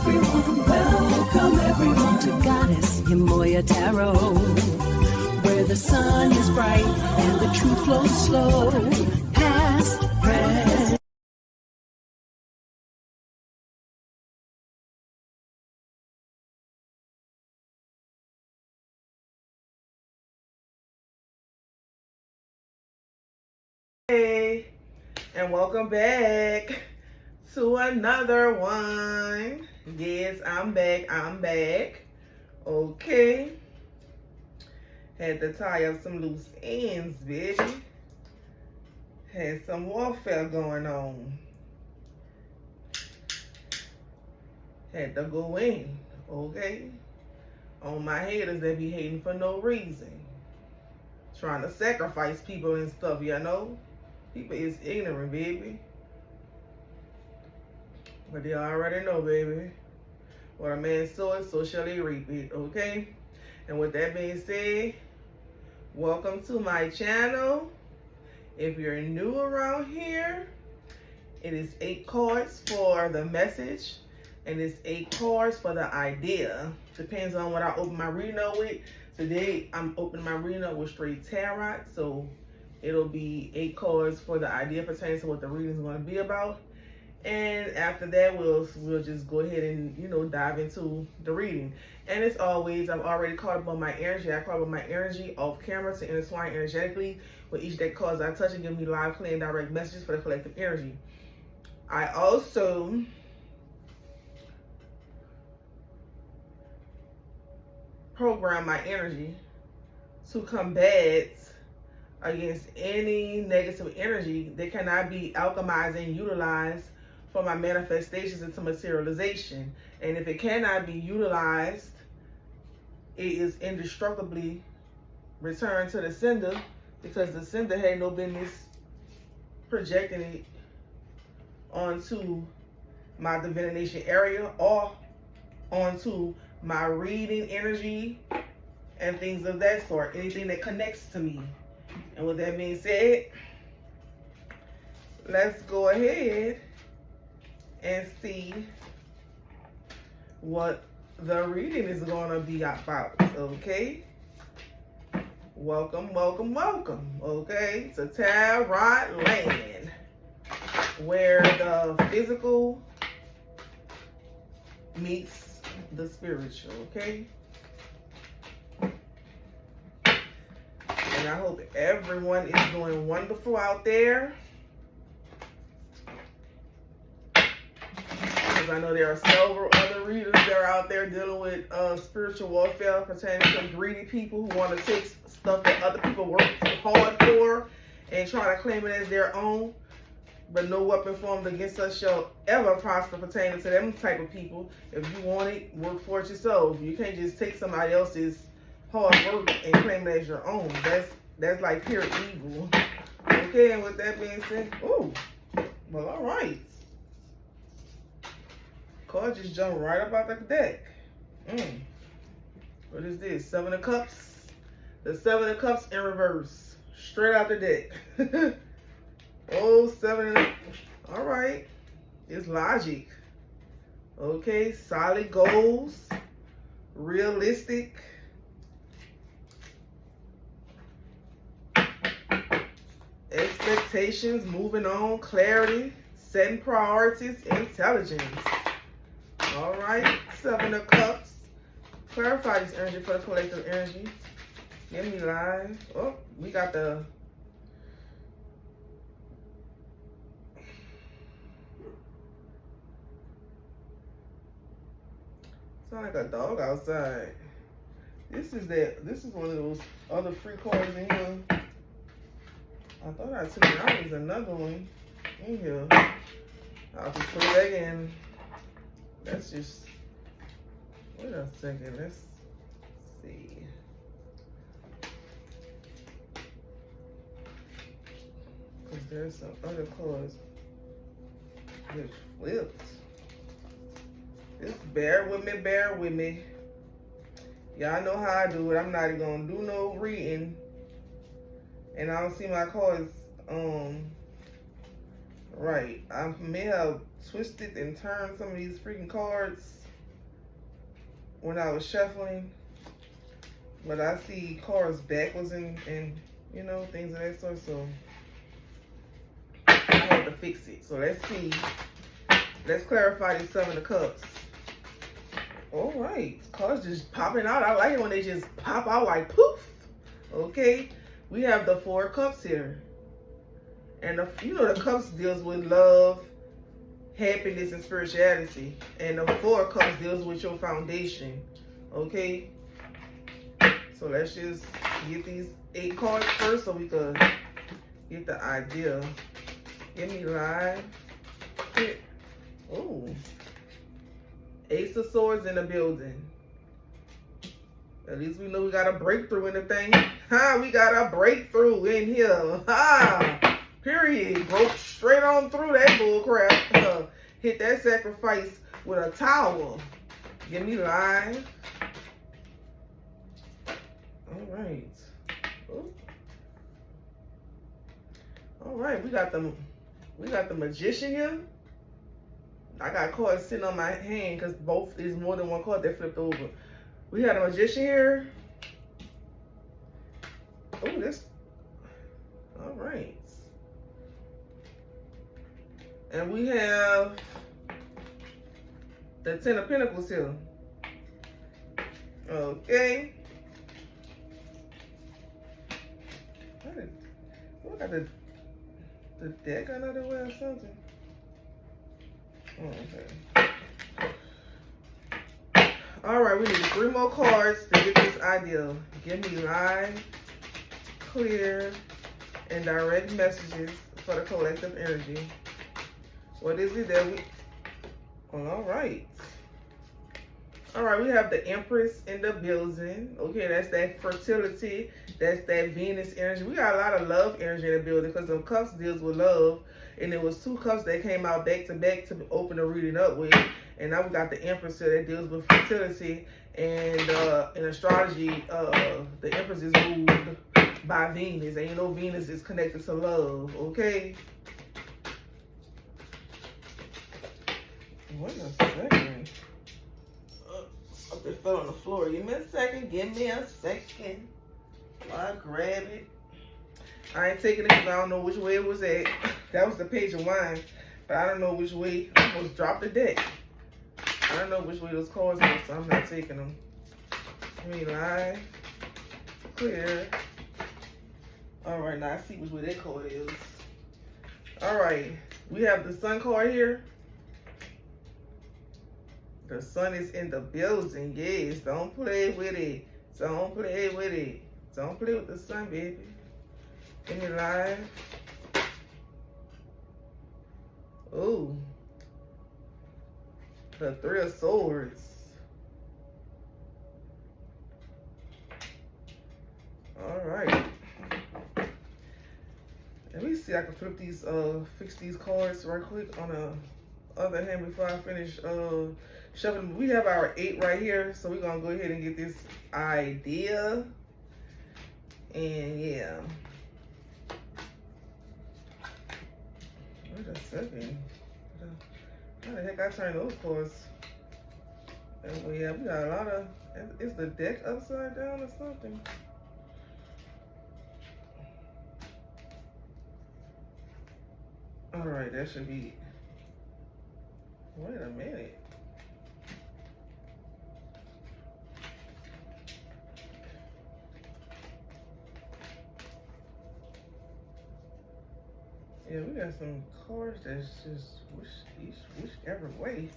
Welcome everyone to Goddess Yemoya Tarot, where the sun is bright and the truth flows slow, past, present. Hey, and welcome back to another one. Yes, I'm back. Okay. Had to tie up some loose ends, baby. Had some warfare going on. Had to go in, okay? On my haters that be hating for no reason. Trying to sacrifice people and stuff, you know? People is ignorant, baby. But they already know, baby. What a man soweth, so shall he reap it, okay? And with that being said, welcome to my channel. If you're new around here, it is 8 cards for the message, and it's 8 cards for the idea. Depends on what I open my reading up with. Today, I'm opening my reading up with straight tarot, so it'll be 8 cards for the idea pertaining to what the reading is going to be about. And after that, we'll just go ahead and, dive into the reading. And as always, I've already caught up on my energy. I caught up on my energy off camera to intertwine energetically with each deck cards I touch and give me live, clear, and direct messages for the collective energy. I also program my energy to combat against any negative energy that cannot be alchemized and utilized for my manifestations into materialization. And if it cannot be utilized, it is indestructibly returned to the sender, because the sender had no business projecting it onto my divination area or onto my reading energy and things of that sort, anything that connects to me. And with that being said, let's go ahead and see what the reading is going to be about, okay? Welcome, okay, to Tarot Land, where the physical meets the spiritual, okay? And I hope everyone is doing wonderful out there. Because I know there are several other readers that are out there dealing with spiritual warfare pertaining to greedy people who want to take stuff that other people work hard for and try to claim it as their own. But no weapon formed against us shall ever prosper pertaining to them type of people. If you want it, work for it yourself. You can't just take somebody else's hard work and claim it as your own. That's like pure evil. Okay, and with that being said, oh, well, all right. Card just jumped right up out the deck. What is this? 7 of Cups. The 7 of Cups in reverse, straight out the deck. Oh, 7 of, all right. It's logic. Okay, solid goals, realistic. Expectations, moving on, clarity, setting priorities, intelligence. All right, 7 of Cups. Clarify this energy for the collective energy. Give me live. Oh, we got the sound like a dog outside. This is one of those other free cards in here. I thought I took it out. There's another one in here. I'll just put it back in. That's just, wait a second, let's see. Because there's some other cards that flipped. Just bear with me. Y'all know how I do it. I'm not gonna do no reading and I don't see my cards right. I may have twisted and turned some of these freaking cards when I was shuffling, but I see cards backwards and you know, things of that sort, so I had to fix it. So let's see. Let's clarify this Seven of Cups. All right, cards just popping out. I like it when they just pop out like poof. Okay, we have the Four of Cups here. And you know, the cups deals with love, happiness, and spirituality. And the Four of Cups deals with your foundation. Okay? So let's just get these 8 cards first so we can get the idea. Give me live. Oh. Ace of Swords in the building. At least we know we got a breakthrough in the thing. Ha! We got a breakthrough in here. Ha! Period. Broke straight on through that bull crap. Hit that sacrifice with a tower. Give me live. All right. Ooh. All right. We got the Magician here. I got cards sitting on my hand because both is more than one card that flipped over. We had a Magician here. Oh, this. All right. And we have the Ten of Pentacles here. Okay. What got the deck another way or something? Okay. All right, we need 3 more cards to get this idea. Give me live, clear, and direct messages for the collective energy. What is it that we... All right. All right, we have the Empress in the building. Okay, that's that fertility. That's that Venus energy. We got a lot of love energy in the building because the cups deals with love. And it was 2 cups that came out back to back to open the reading up with. And now we got the Empress here that deals with fertility. And in astrology, the Empress is ruled by Venus. And you know Venus is connected to love, okay? Wait a second. Something fell on the floor. Give me a second. Give me a second. I grab it. I ain't taking it because I don't know which way it was at. That was the Page of Wands. But I don't know which way. I almost dropped the deck. I don't know which way those cards were, so I'm not taking them. Give me live. Clear. Alright, now I see which way that card is. Alright. We have the Sun card here. The Sun is in the building, yes. Don't play with it. Don't play with it. Don't play with the Sun, baby. Give me live. Ooh. The 3 of Swords. All right. Let me see. I can flip these, fix these cards right quick on the other hand before I finish shuffling. We have our 8 right here, so we're gonna go ahead and get this idea. And yeah. Wait a second. How the heck I turned those cards? And well, yeah, we got a lot of. Is the deck upside down or something? All right, that should be. Wait a minute. Yeah, we got some cards that's just whichever way.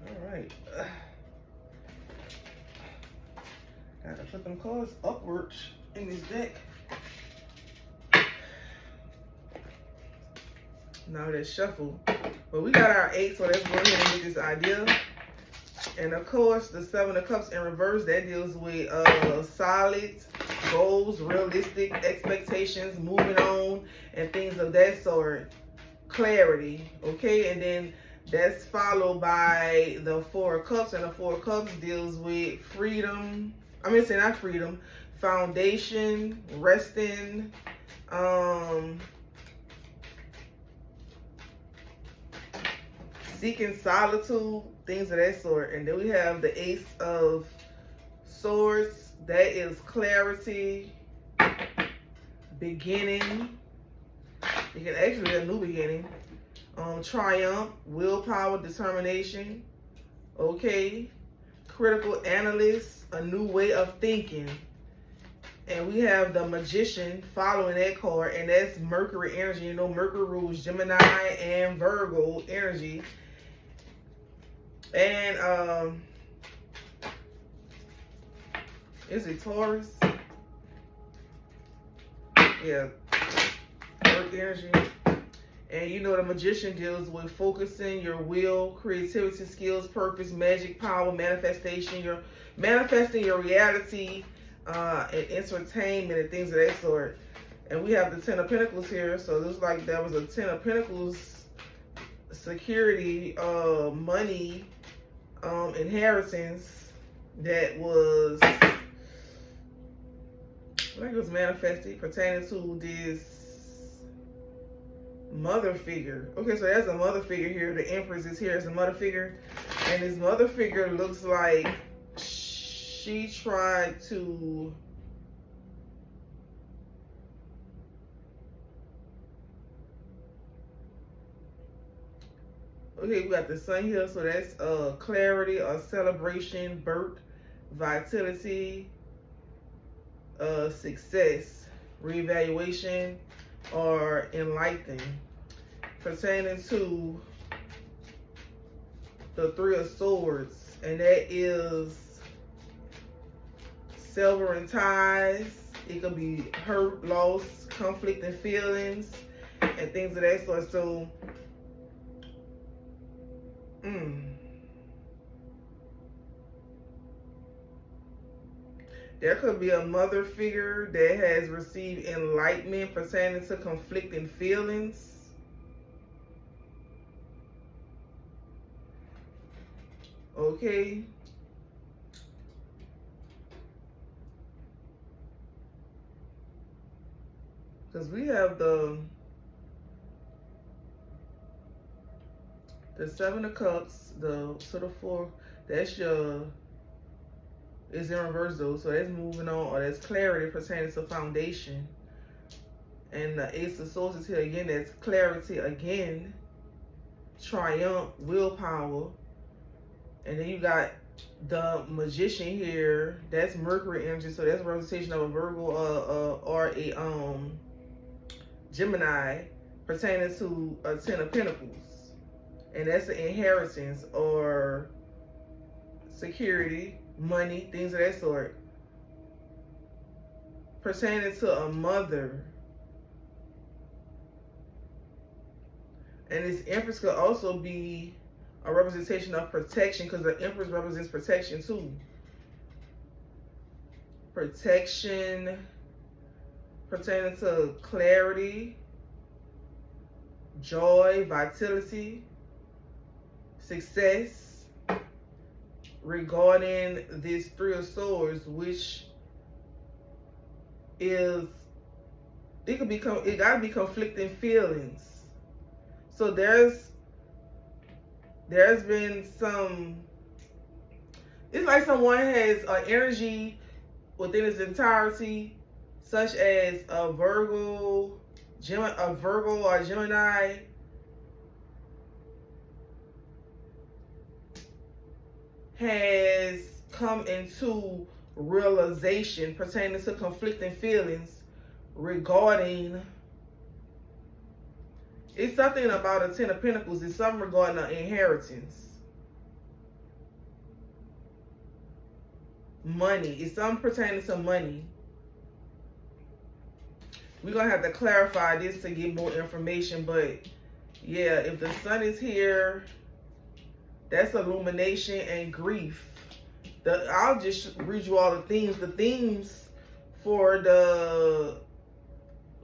All right. Gotta put them cards upwards in this deck. Now let's shuffle. But we got our 8, so let's go ahead and get this idea. And of course, the 7 of Cups in reverse, that deals with solid goals, realistic expectations, moving on, and things of that sort. Clarity, okay? And then that's followed by the 4 of Cups, and the 4 of Cups deals with freedom. I mean, say not freedom, foundation, resting, seeking solitude, things of that sort. And then we have the Ace of Swords. That is clarity, beginning. It can actually be a new beginning. Triumph, willpower, determination. Okay. Critical analyst, a new way of thinking. And we have the Magician following that card, and that's Mercury energy. You know, Mercury rules Gemini and Virgo energy. And is it Taurus? Yeah, Earth energy. And you know, the Magician deals with focusing your will, creativity, skills, purpose, magic, power, manifestation. You're manifesting your reality, and entertainment and things of that sort. And we have the Ten of Pentacles here. So it looks like there was a Ten of Pentacles, security, money, inheritance that was, I think it was manifested pertaining to this mother figure. Okay, so there's a mother figure here. The Empress is here as a mother figure. And this mother figure looks like she tried to okay, we got the Sun here, so that's clarity or celebration, birth, vitality, success, reevaluation, or enlightening. Pertaining to the Three of Swords, and that is severing ties. It could be hurt, loss, conflicting feelings, and things of that sort. So, there could be a mother figure that has received enlightenment pertaining to conflicting feelings. Okay. Because we have the Seven of Cups, the Four. That's your, is in reverse though, so that's moving on, or that's clarity pertaining to foundation. And the Ace of Swords is here again. That's clarity again, triumph, willpower. And then you got the Magician here. That's Mercury energy, so that's a representation of a Virgo or a Gemini, pertaining to a Ten of Pentacles. And that's the inheritance or security, money, things of that sort. Pertaining to a mother. And this Empress could also be a representation of protection, because the Empress represents protection too. Protection pertaining to clarity, joy, vitality, success, regarding this Three of Swords, which is, it gotta be conflicting feelings. So there's been some, it's like someone has an energy within its entirety, such as a Virgo or Gemini, has come into realization pertaining to conflicting feelings regarding, it's something about a Ten of Pentacles. It's something regarding an inheritance. Money. It's something pertaining to money. We're going to have to clarify this to get more information. But yeah, if the Sun is here, that's illumination and grief. I'll just read you all the themes. The themes for the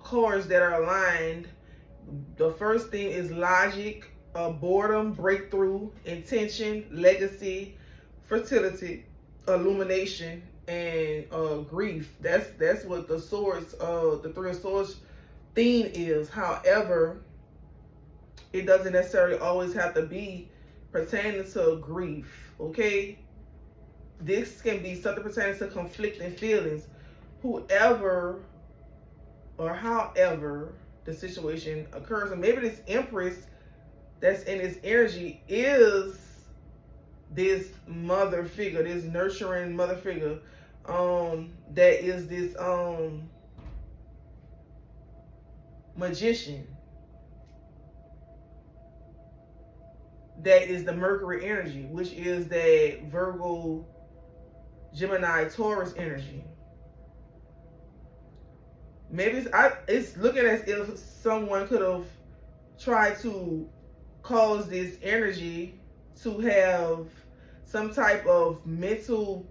cards that are aligned. The first thing is logic, boredom, breakthrough, intention, legacy, fertility, illumination, and grief. That's what the swords, the Three of Swords theme is. However, it doesn't necessarily always have to be pertaining to grief, okay? This can be something pertaining to conflicting feelings. Whoever or however the situation occurs, and maybe this Empress that's in this energy is this mother figure, this nurturing mother figure, that is this magician, that is the Mercury energy, which is that Virgo, Gemini, Taurus energy. Maybe it's looking as if someone could have tried to cause this energy to have some type of mental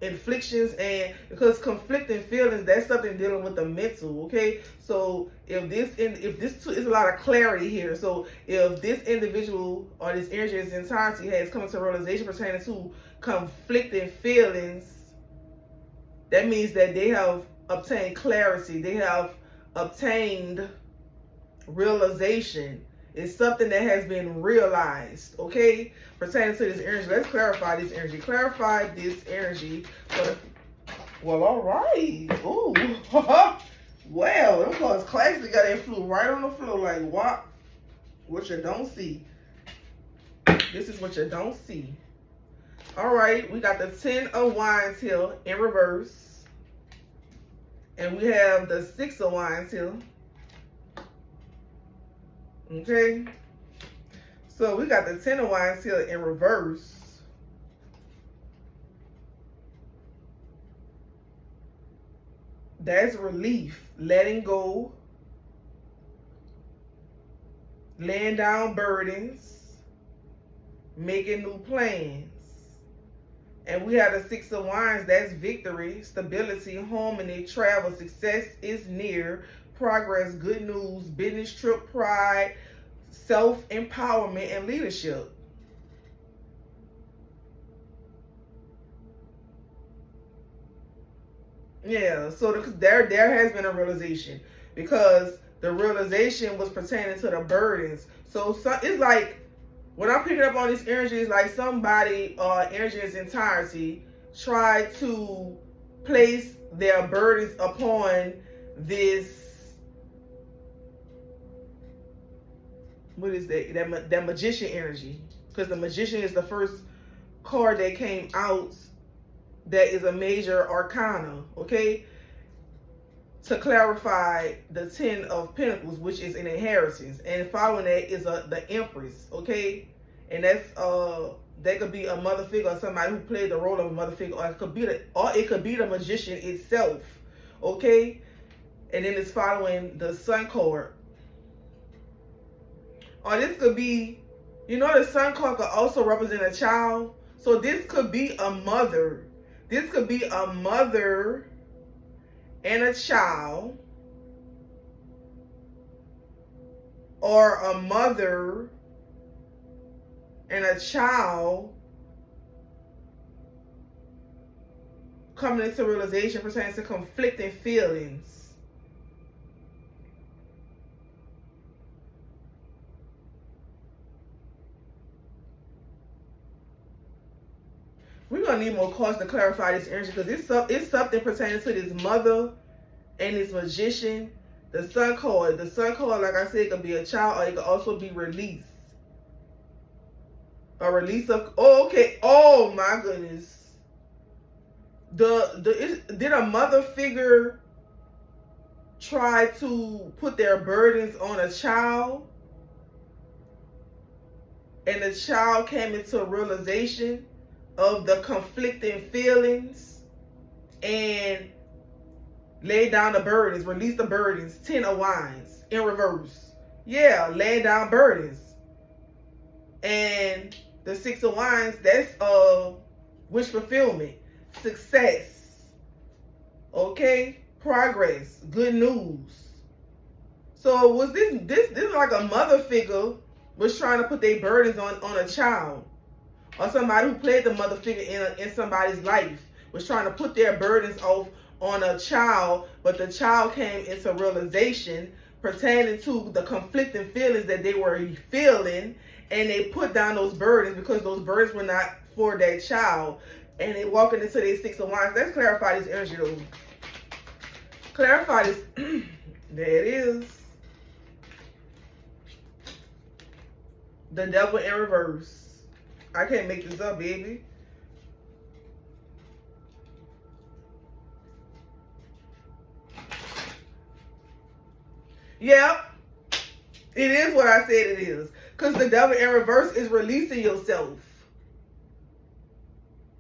inflictions, and because conflicting feelings, that's something dealing with the mental, okay? So if this is a lot of clarity here. So if this individual or this energy in its entirety has come to realization pertaining to conflicting feelings, that means that they have obtained clarity, they have obtained realization. It's something that has been realized, okay? Pertaining to this energy. Let's clarify this energy. Clarify this energy. Well, all right. Ooh. Well, them cards classically got that flew right on the floor like what? What you don't see. This is what you don't see. All right, we got the 10 of Wands here in reverse. And we have the 6 of Wands here. Okay, so we got the 10 of Wands here in reverse. That's relief, letting go, laying down burdens, making new plans. And we have the 6 of Wands, that's victory, stability, harmony, travel, success is near, progress, good news, business trip, pride, self-empowerment, and leadership. Yeah, so there has been a realization, because the realization was pertaining to the burdens. So it's like, when I'm picking up on this energy, it's like somebody, energy in its entirety, tried to place their burdens upon this, what is that magician energy, because the magician is the first card that came out that is a major arcana, okay, to clarify the 10 of Pentacles, which is an inheritance, and following that is the Empress, okay, and that's that could be a mother figure or somebody who played the role of a mother figure, or it could be the magician itself, okay, and then it's following the Sun card. Or this could be, the Sun card could also represent a child. So this could be a mother. This could be a mother and a child. Or a mother and a child coming into realization pertaining to conflicting feelings. We're going to need more cards to clarify this energy, because it's something pertaining to this mother and this magician. The Sun card, like I said, could be a child, or it could also be release. A release of, okay, oh my goodness. Did a mother figure try to put their burdens on a child? And the child came into a realization of the conflicting feelings and lay down the burdens, release the burdens. 10 of Wands in reverse. Yeah, laying down burdens. And the 6 of Wands, that's wish fulfillment, success, okay, progress, good news. So was this like a mother figure was trying to put their burdens on a child? Or somebody who played the mother figure in somebody's life was trying to put their burdens off on a child, but the child came into realization pertaining to the conflicting feelings that they were feeling, and they put down those burdens because those burdens were not for that child, and they walking into their 6 of Wands. Let's clarify this energy though. Clarify this. There it is. The Devil in reverse. I can't make this up, baby. Yep. It is what I said it is. Because the Devil in reverse is releasing yourself.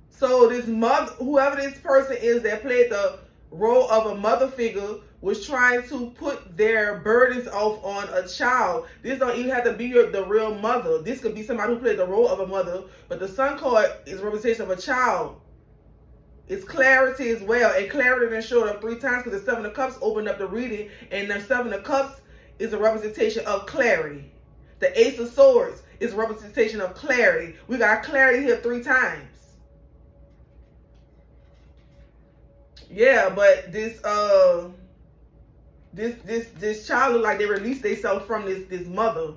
So this mother, whoever this person is that played the role of a mother figure, was trying to put their burdens off on a child. This don't even have to be the real mother. This could be somebody who played the role of a mother, but the Sun card is a representation of a child. It's clarity as well, and clarity then showed up 3 times because the 7 of Cups opened up the reading, and the 7 of Cups is a representation of clarity. The Ace of Swords is a representation of clarity. We got clarity here 3 times. Yeah, but this child look like they released themselves from this mother,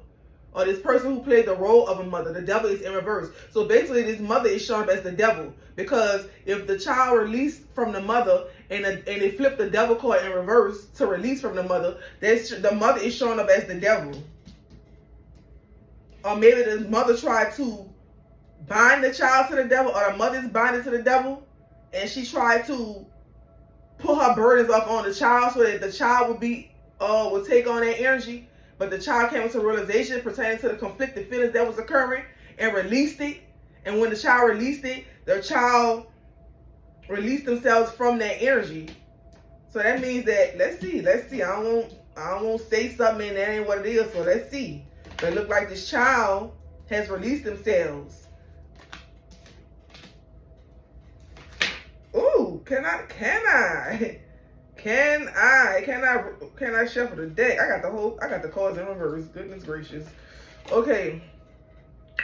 or this person who played the role of a mother. The Devil is in reverse. So basically this mother is showing up as the devil, because if the child released from the mother and they flip the Devil card in reverse to release from the mother, the mother is showing up as the devil. Or maybe the mother tried to bind the child to the devil, or the mother is binding to the devil, and she tried to put her burdens off on the child so that the child would take on that energy. But the child came into realization pertaining to the conflicted feelings that was occurring and released it. And when the child released it, the child released themselves from that energy. So that means that, let's see. I don't want to say something and that ain't what it is. So let's see. But it look like this child has released themselves. Ooh, can I shuffle the deck? I got the cards in reverse. Goodness gracious. Okay.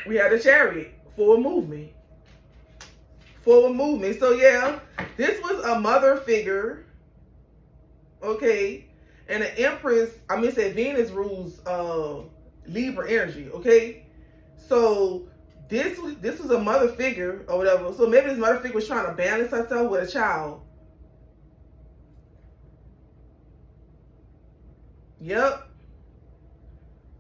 We had the Chariot. Forward movement. So yeah, this was a mother figure. Okay. And the Empress, Venus rules Libra energy, okay? So this was a mother figure or whatever. So maybe this mother figure was trying to balance herself with a child. Yep.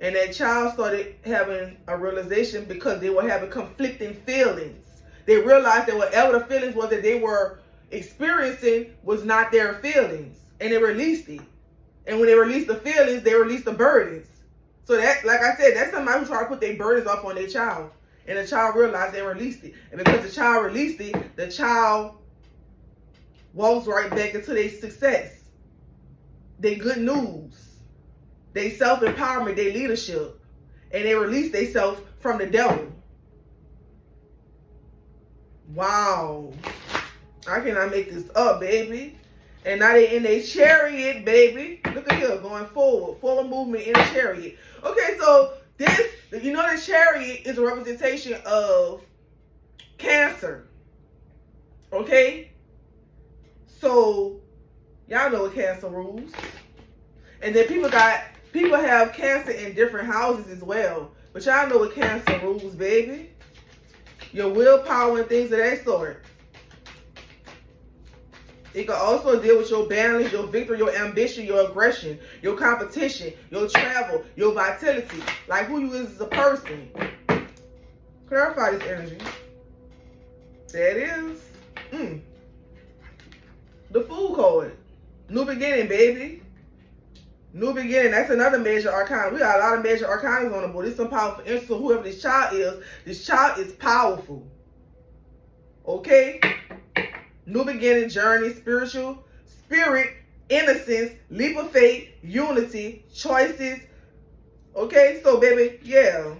And that child started having a realization because they were having conflicting feelings. They realized that whatever the feelings was that they were experiencing was not their feelings. And they released it. And when they released the feelings, they released the burdens. So that, like I said, that's somebody who tried to put their burdens off on their child. And the child realized they released it. And because the child released it, the child walks right back into their success. Their good news. Their self-empowerment, their leadership. And they released themselves from the devil. Wow. I cannot make this up, baby. And now they in their Chariot, baby. Look at here, going forward. Forward movement in the Chariot. Okay, so this, you know, the Chariot is a representation of Cancer. Okay? So, y'all know what Cancer rules. And then people have Cancer in different houses as well. But y'all know what Cancer rules, baby. Your willpower and things of that sort. It can also deal with your balance, your victory, your ambition, your aggression, your competition, your travel, your vitality. Like who you is as a person. Clarify this energy. There it is. The Fool card. New beginning, baby. New beginning. That's another major arcana. We got a lot of major arcanas on the board. This is some powerful energy. So whoever this child is powerful. Okay? New beginning, journey, spiritual, spirit, innocence, leap of faith, unity, choices. Okay, so baby, yeah.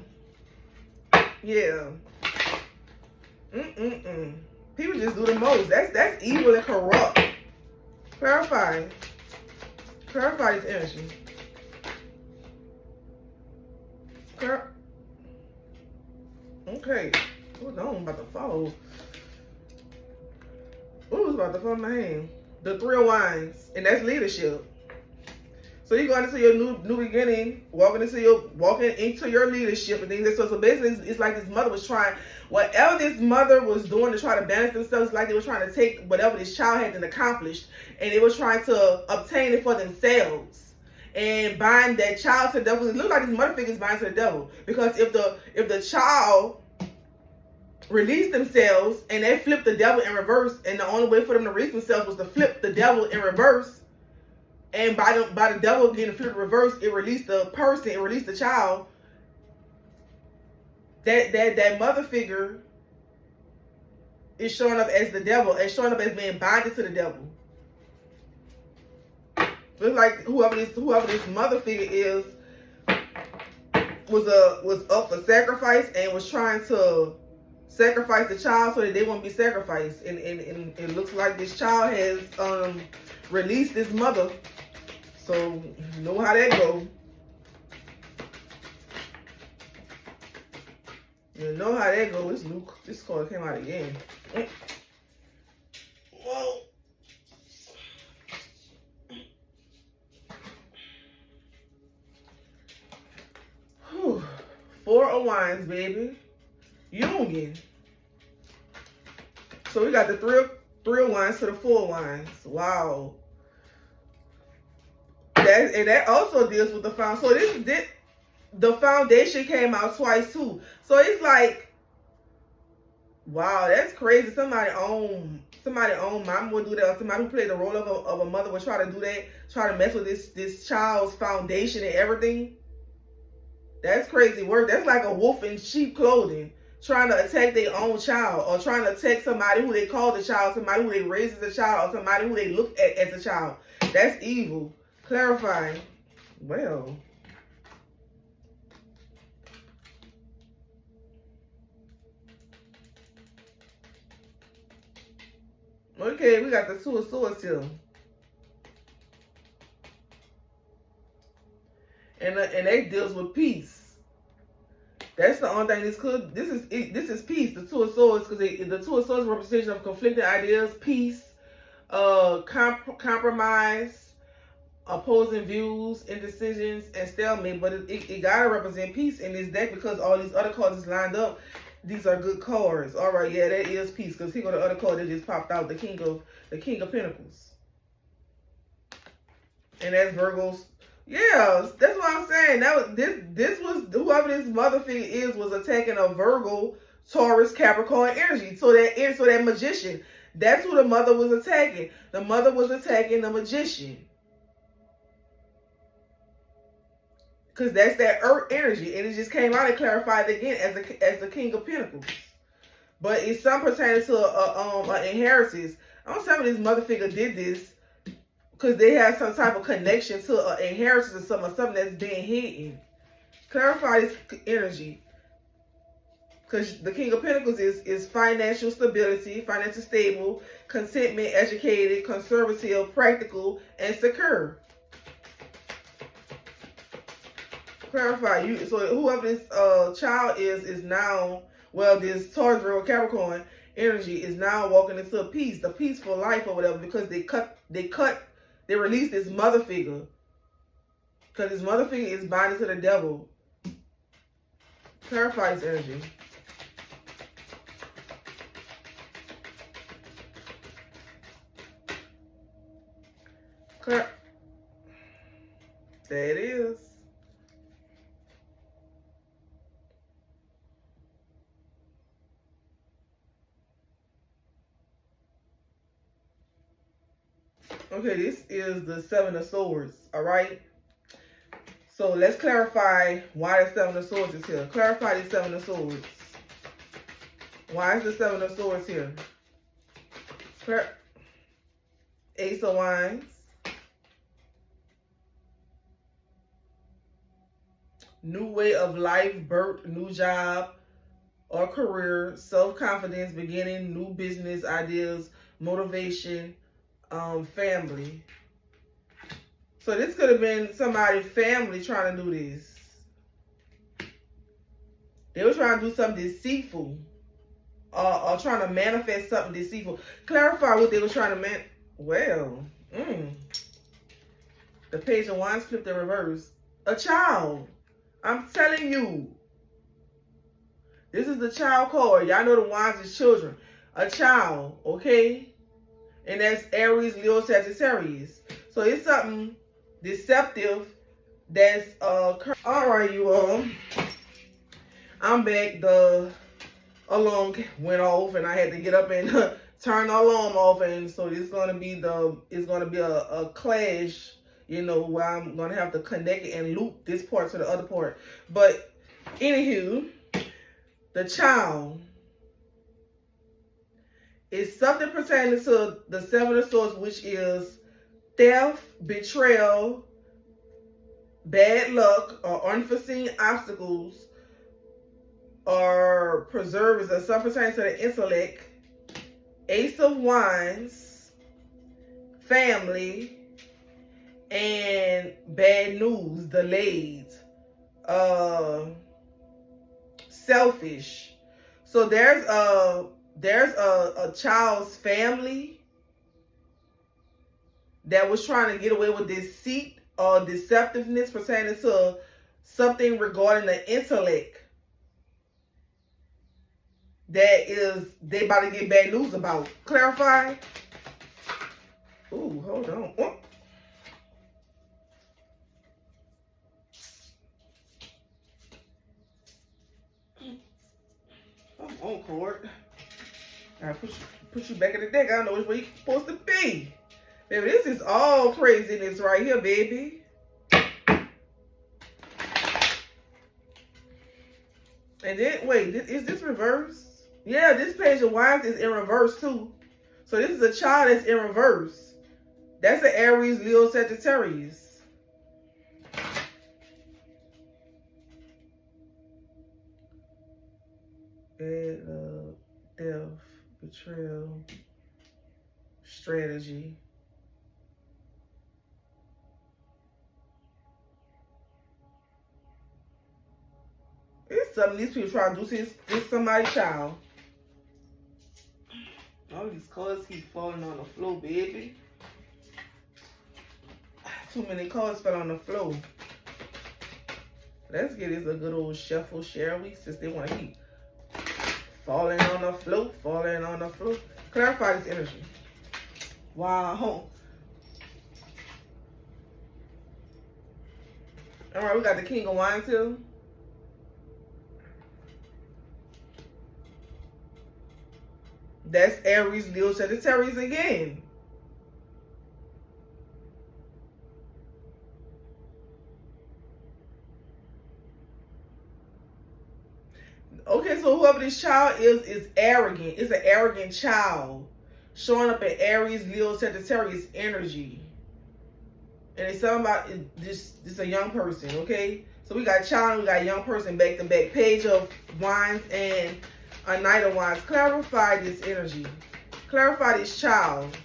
People just do the most. That's evil and corrupt. Clarify this energy. Okay. Hold on, I'm about to follow. Ooh, it's about to fall in my hand. The 3 of Wands, and that's leadership. So you're going into your new beginning, walking into your leadership and things. So basically, it's like this mother was trying, whatever this mother was doing to try to balance themselves, like they were trying to take whatever this child had accomplished, and they were trying to obtain it for themselves and bind that child to the devil. It looks like this mother figure is bind to the devil, because if the child released themselves and they flipped the devil in reverse, and the only way for them to release themselves was to flip the devil in reverse. And by the devil getting flipped reverse, it released the person, it released the child. That mother figure is showing up as the devil, and showing up as being bonded to the devil. Looks like whoever this mother figure is was up for sacrifice and was trying to sacrifice the child so that they won't be sacrificed. And it looks like this child has released this mother. So you know how that goes. You know how that goes. This card came out again. Whoa. Whew. 4 of Wands, baby. Union. So we got the three of Wands to the 4 of Wands. Wow. That also deals with the foundation. So the foundation came out twice too. So it's like, wow, that's crazy. Somebody own mama would do that, or somebody who played the role of a mother would try to do that, try to mess with this child's foundation and everything. That's crazy work. That's like a wolf in sheep clothing, trying to attack their own child, or trying to attack somebody who they call the child, somebody who they raise as a child, or somebody who they look at as a child. That's evil. Clarifying. Well. Okay, we got the 2 of Swords here. And that deals with peace. That's the only thing this is peace, the 2 of Swords, because the 2 of Swords representation of conflicting ideas, peace, compromise, opposing views, indecisions, and stalemate. But it gotta represent peace in this deck, because all these other cards is lined up. These are good cards. All right, yeah, that is peace. Because here go the other card that just popped out, the King of Pentacles, and that's Virgo's. Yeah, that's what I'm saying. This was whoever this mother figure is was attacking a Virgo, Taurus, Capricorn energy. So that magician, that's who the mother was attacking. The mother was attacking the magician. Because that's that earth energy. And it just came out and clarified again as the King of Pentacles. But it's something pertaining to an inheritance. I don't tell me this mother figure did this because they have some type of connection to an inheritance or something that's being hidden. Clarify this energy. Because the King of Pentacles is financial stability, financial stable, contentment, educated, conservative, practical, and secure. Clarify you. So whoever this child is now, well, this Taurus, Virgo, Capricorn energy is now walking into a peace, the peaceful life or whatever, because they released this mother figure, because this mother figure is binding to the devil. Clarify this energy. There it is. Okay, this is the 7 of Swords, all right? So let's clarify why the 7 of Swords is here. Clarify the 7 of Swords. Why is the 7 of Swords here? Ace of Wands. New way of life, birth, new job or career, self-confidence, beginning, new business ideas, motivation, family. So this could have been somebody's family trying to do this. They were trying to do something deceitful, or trying to manifest something deceitful. Clarify what they were trying to The Page of Wands flipped in reverse. A child. I'm telling you. This is the child card. Y'all know the wands is children. A child, okay? And that's Aries, Leo, Sagittarius. So it's something deceptive that's alright, you all. I'm back. The alarm went off and I had to get up and turn the alarm off, and so it's gonna be a clash, you know, where I'm gonna have to connect it and loop this part to the other part. But anywho, the child is something pertaining to the Seven of Swords, which is theft, betrayal, bad luck, or unforeseen obstacles, or preservers, or something pertaining to the intellect. Ace of Wands, family, and bad news, delayed, selfish. So there's a child's family that was trying to get away with deceit or deceptiveness pertaining to something regarding the intellect that is they about to get bad news about. Clarify. Ooh, hold on. Oh. Come on, cord. I put you back in the deck. I don't know which way you're supposed to be. Baby, this is all craziness right here, baby. And then, wait, is this reverse? Yeah, this Page of Wands is in reverse too. So this is a child that's in reverse. That's an Aries, Leo, Sagittarius. Bad luck, death, betrayal, strategy. It's something these people trying to do to this somebody's child. All these cards keep falling on the floor, baby. Too many cards fell on the floor. Let's get this a good old shuffle, shall we? Since they want to keep falling on the floor, falling on the floor. Clarify this energy. Wow. All right, we got the King of Wands here. That's Aries, Leo, Sagittarius again. Okay, so whoever this child is arrogant. It's an arrogant child showing up in Aries, Leo, Sagittarius energy. And it's something about this a young person, okay? So we got child, we got young person back to back. Page of Wands and a Knight of Wands. Clarify this energy. Clarify this child.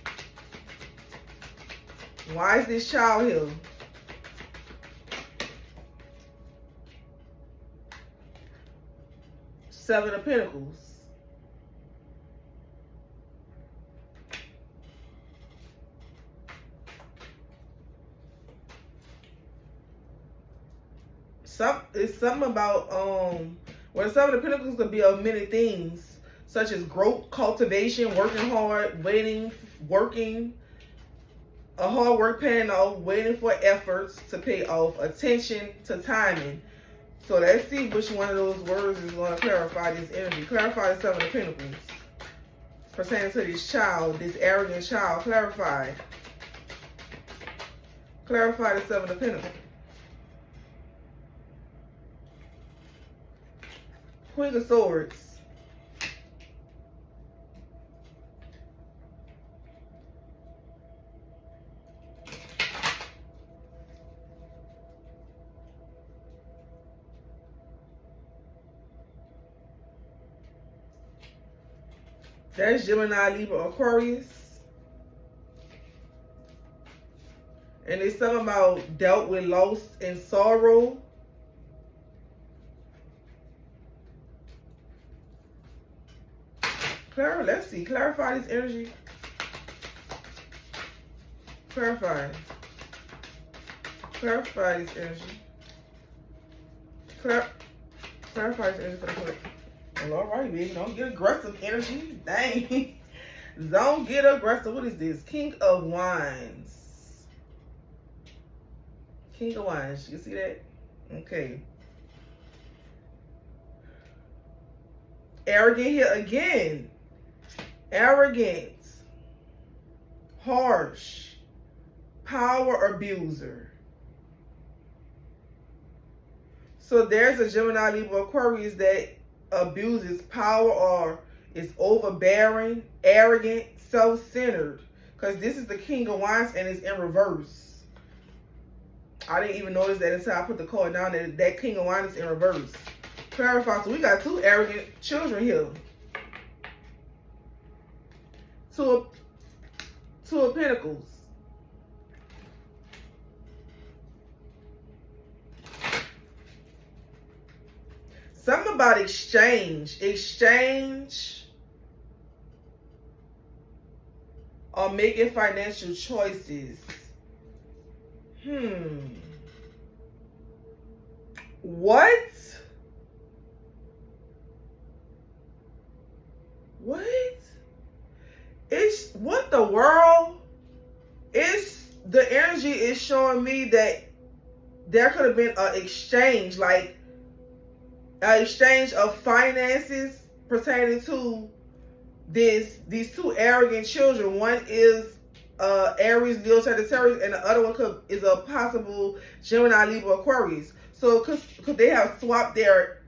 Why is this child here? Seven of Pentacles. It's something about well, Seven of Pentacles could be of many things, such as growth, cultivation, working hard, working a hard work paying off, waiting for efforts to pay off, attention to timing. So let's see which one of those words is going to clarify this energy. Clarify the Seven of Pentacles pertaining to this child, this arrogant child. Clarify. Clarify the Seven of Pentacles. Queen of Swords. That's Gemini, Libra, Aquarius. And it's something about dealt with loss and sorrow. Let's see. Clarify this energy. Clarify. Clarify this energy. Clarify this energy for the correct. Well, alright, baby. Don't get aggressive energy. Dang. Don't get aggressive. What is this? King of Wands. King of Wands. You see that? Okay. Arrogant here again. Arrogant. Harsh. Power abuser. So there's a Gemini, Libra, Aquarius that abuses power or is overbearing, arrogant, self-centered. Because this is the King of Wands and it's in reverse. I didn't even notice that until I put the card down that King of Wands is in reverse. Clarify. So we got two arrogant children here. Two of Pentacles. Something about exchange. Exchange or making financial choices. What? What? It's what the world? It's the energy is showing me that there could have been an exchange, like an exchange of finances pertaining to these two arrogant children. One is Aries, Leo, Sagittarius, and the other one is a possible Gemini, Libra, Aquarius. So could they have swapped their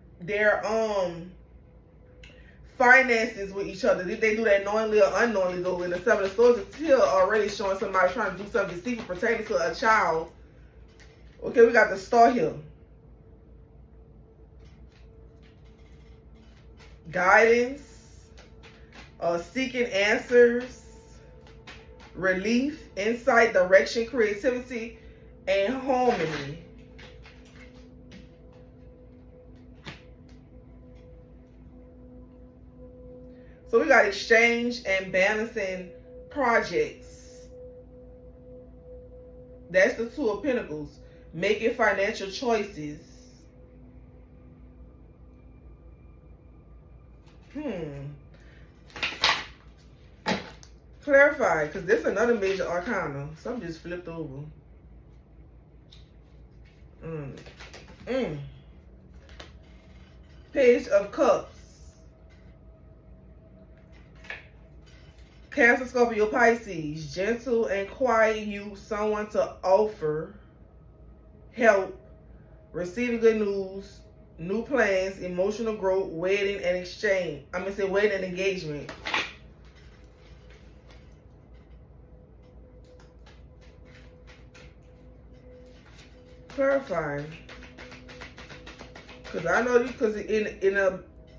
finances with each other? Did they do that knowingly or unknowingly? Though in the Seven of Swords, it's still already showing somebody trying to do something deceitful pertaining to a child. Okay, we got the Star here. Guidance, seeking answers, relief, insight, direction, creativity, and harmony. So we got exchange and balancing projects. That's the Two of Pentacles. Making financial choices. Clarify, because this is another major arcana. Something just flipped over. Page of Cups. Cancer, Scorpio, Pisces. Gentle and quiet, you someone to offer help, receiving good news, new plans, emotional growth, wedding and exchange. I'm going to say wedding and engagement. Clarifying. Because I know you, because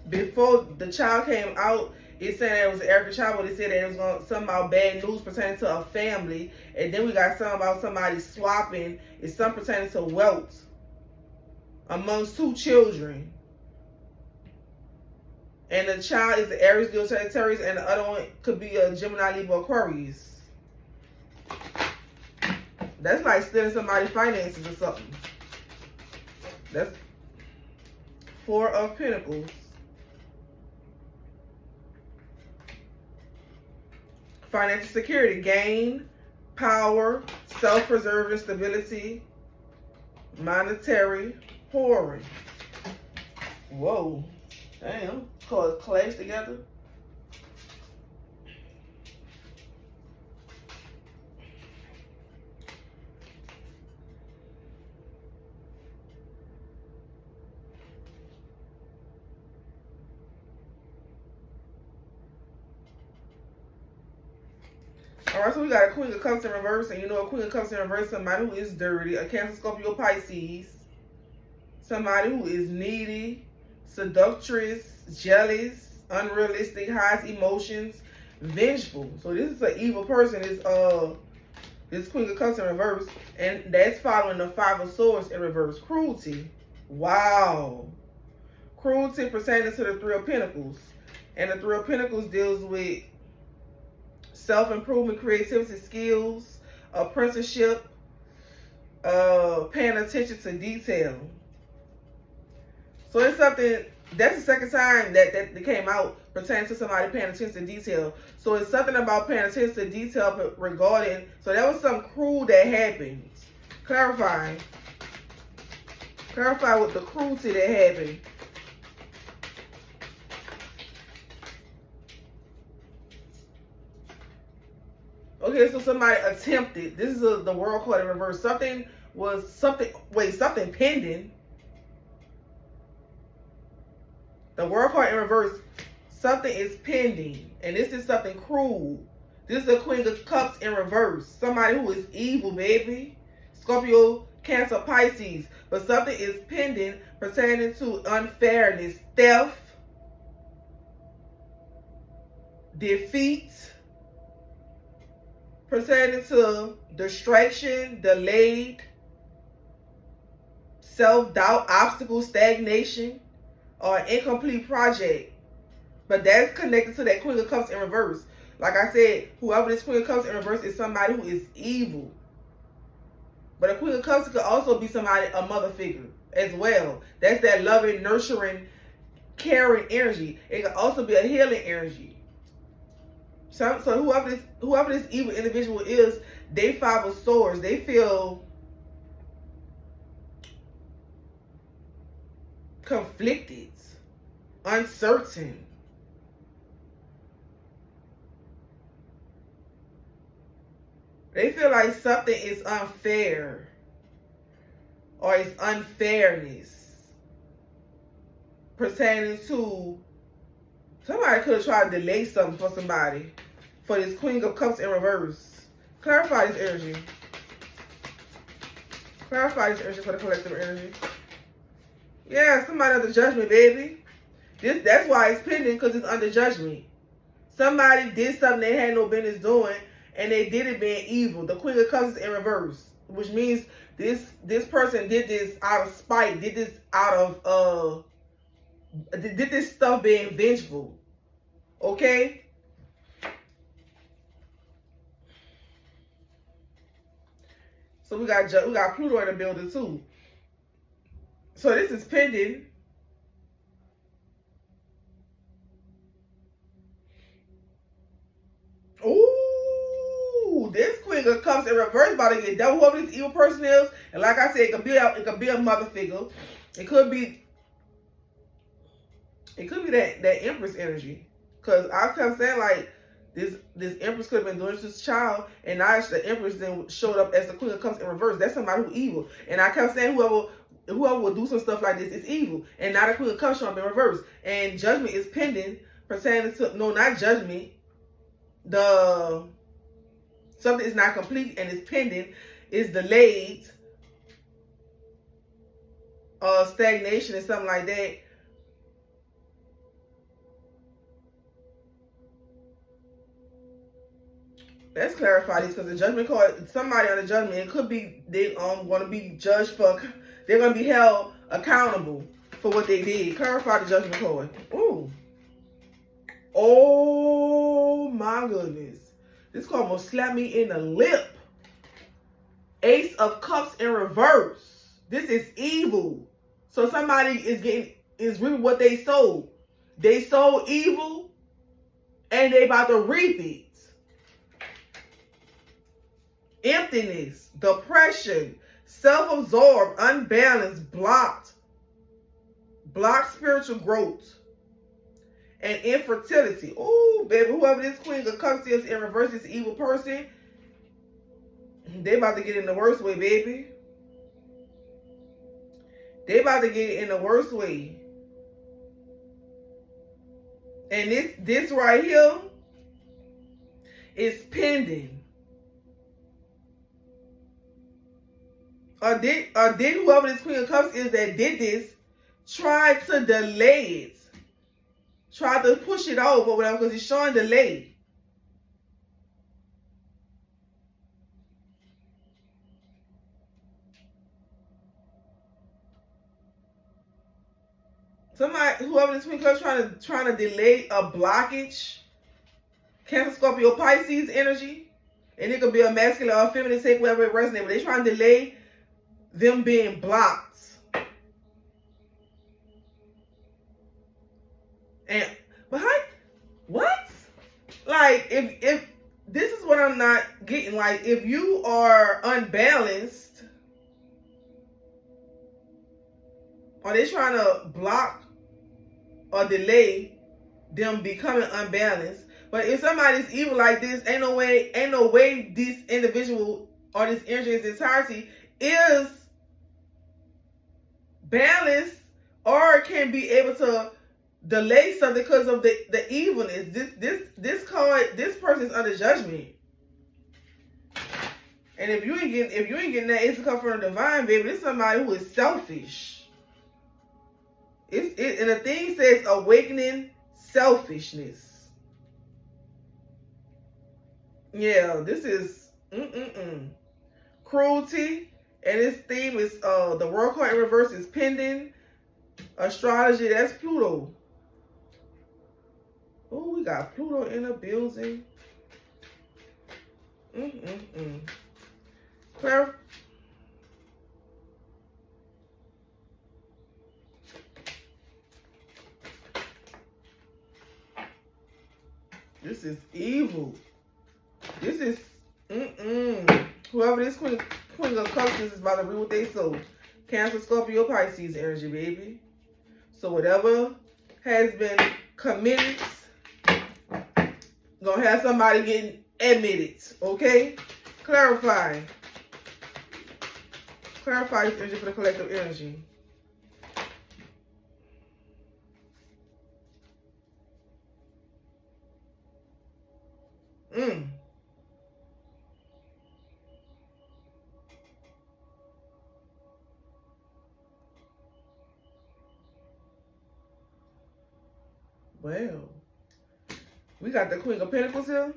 before the child came out, it said that it was an Erica child, but it said that it was something about bad news pertaining to a family. And then we got something about somebody swapping. It's something pertaining to wealth amongst two children. And the child is the Aries, Leo, Sagittarius, and the other one could be a Gemini, Libra, Aquarius. That's like stealing somebody's finances or something. That's Four of Pentacles. Financial security, gain, power, self-preserving stability, monetary, whoring. Whoa. Damn. Cause clash together. Alright, so we got a Queen of Cups in reverse, and you know a Queen of Cups in reverse, somebody who is dirty, a Cancer, Scorpio, Pisces, somebody who is needy, seductress, jealous, unrealistic, hides emotions, vengeful. So this is an evil person. This Queen of Cups in reverse, and that's following the Five of Swords in reverse. Cruelty. Wow. Cruelty pertaining to the Three of Pentacles, and the Three of Pentacles deals with self-improvement, creativity, skills, apprenticeship, paying attention to detail. So it's something, that's the second time that came out pertaining to somebody paying attention to detail. So it's something about paying attention to detail regarding, so that was something cruel that happened. Clarify with the cruelty that happened. Okay, so somebody attempted, this is the world card in reverse. Something pending. The world card in reverse, something is pending. And this is something cruel. This is a Queen of Cups in reverse. Somebody who is evil, baby. Scorpio, Cancer, Pisces. But something is pending pertaining to unfairness, theft, defeat, pertaining to distraction, delayed, self-doubt, obstacle, stagnation, or an incomplete project. But that's connected to that Queen of Cups in reverse. Like I said, whoever this Queen of Cups in reverse is somebody who is evil. But a Queen of Cups could also be somebody, a mother figure as well. That's that loving, nurturing, caring energy. It could also be a healing energy. So whoever this evil individual is, they 5 of swords. They feel conflicted, uncertain. They feel like something is unfair or it's unfairness pertaining to somebody could have tried to delay something for somebody. For this Queen of Cups in reverse. Clarify this energy. Clarify this energy for the collective energy. Yeah, somebody under judgment, baby. That's why it's pending, because it's under judgment. Somebody did something they had no business doing, and they did it being evil. The Queen of Cups is in reverse, which means this person did this out of spite, did this out of did this stuff being vengeful. Okay? So we got Pluto in the building too. So this is pending. Ooh, this Queen of Cups in reverse about to get done. Whoever this evil person is, and like I said, it could be a mother figure. It could be that Empress energy. Cause I kept saying like this Empress could have been doing this child, and now the Empress then showed up as the Queen of Cups in reverse. That's somebody who's evil. And I kept saying whoever would do some stuff like this is evil. And now the Queen of Cups showing up in reverse. And judgment is pending pertaining to, no, not judgment. Something is not complete and is pending, is delayed, stagnation and something like that. Let's clarify this, because the judgment card, somebody on the judgment, it could be they going to be judged for, they're going to be held accountable for what they did. Clarify the judgment card. Ooh. Oh my goodness. This card almost slapped me in the lip. Ace of Cups in reverse. This is evil. So somebody is reaping what they sowed. They sowed evil and they about to reap it. Emptiness, depression, self-absorbed, unbalanced, blocked spiritual growth, and infertility. Oh, baby, whoever this Queen of Cups is in reverse, this evil person, they about to get in the worst way, baby. They about to get it in the worst way. And this right here is pending. Or did whoever this Queen of Cups is that did this try to delay it? Try to push it off or whatever, because it's showing delay. Somebody, whoever this Queen of Cups trying to delay a blockage. Cancer, Scorpio, Pisces energy. And it could be a masculine or a feminine, take whatever it resonates. But they're trying to delay them being blocked. And but what? Like if this is what I'm not getting. Like if you are unbalanced, are they trying to block or delay them becoming unbalanced? But if somebody's evil like this, ain't no way this individual or this energy in its entirety is balanced or can be able to delay something because of the evilness. This person is under judgment. And if you ain't getting that, it's to come from the divine, baby. This is somebody who is selfish. And the thing says awakening selfishness. Yeah, this is cruelty, and this theme is the world card in reverse is pending. Astrology, that's Pluto. Oh, we got Pluto in the building. Claire. This is evil. This is whoever this Queen of Cups is about to read what they sow. Cancer, Scorpio, Pisces energy, baby. So whatever has been committed, gonna have somebody getting admitted. Okay? Clarify. Clarify this energy for the collective energy. Well, we got the Queen of Pentacles here.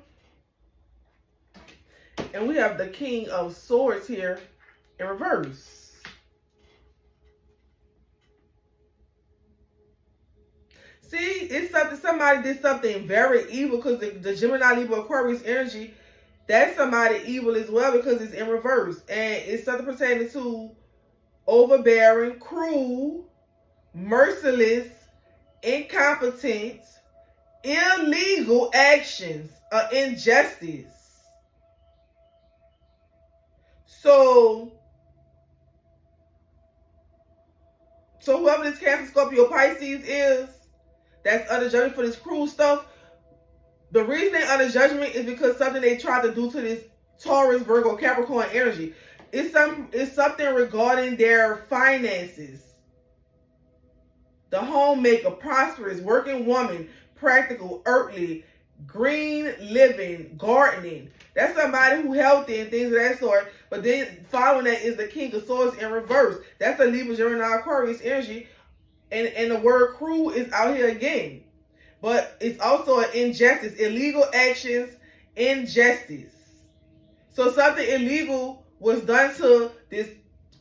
And we have the King of Swords here in reverse. See, it's something, somebody did something very evil because the Gemini, Libra, Aquarius energy, that's somebody evil as well because it's in reverse. And it's something pertaining to overbearing, cruel, merciless, incompetent, illegal actions, injustice. So whoever this Cancer, Scorpio, Pisces is, that's under judgment for this cruel stuff, the reason they're under judgment is because something they tried to do to this Taurus, Virgo, Capricorn energy. It's something regarding their finances. The homemaker, prosperous, working woman, practical, earthly, green living, gardening. That's somebody who healthy and things of that sort. But then following that is the King of Swords in reverse. That's a Libra, Gemini, Aquarius energy. And the word cruel is out here again. But it's also an injustice. Illegal actions, injustice. So something illegal was done to this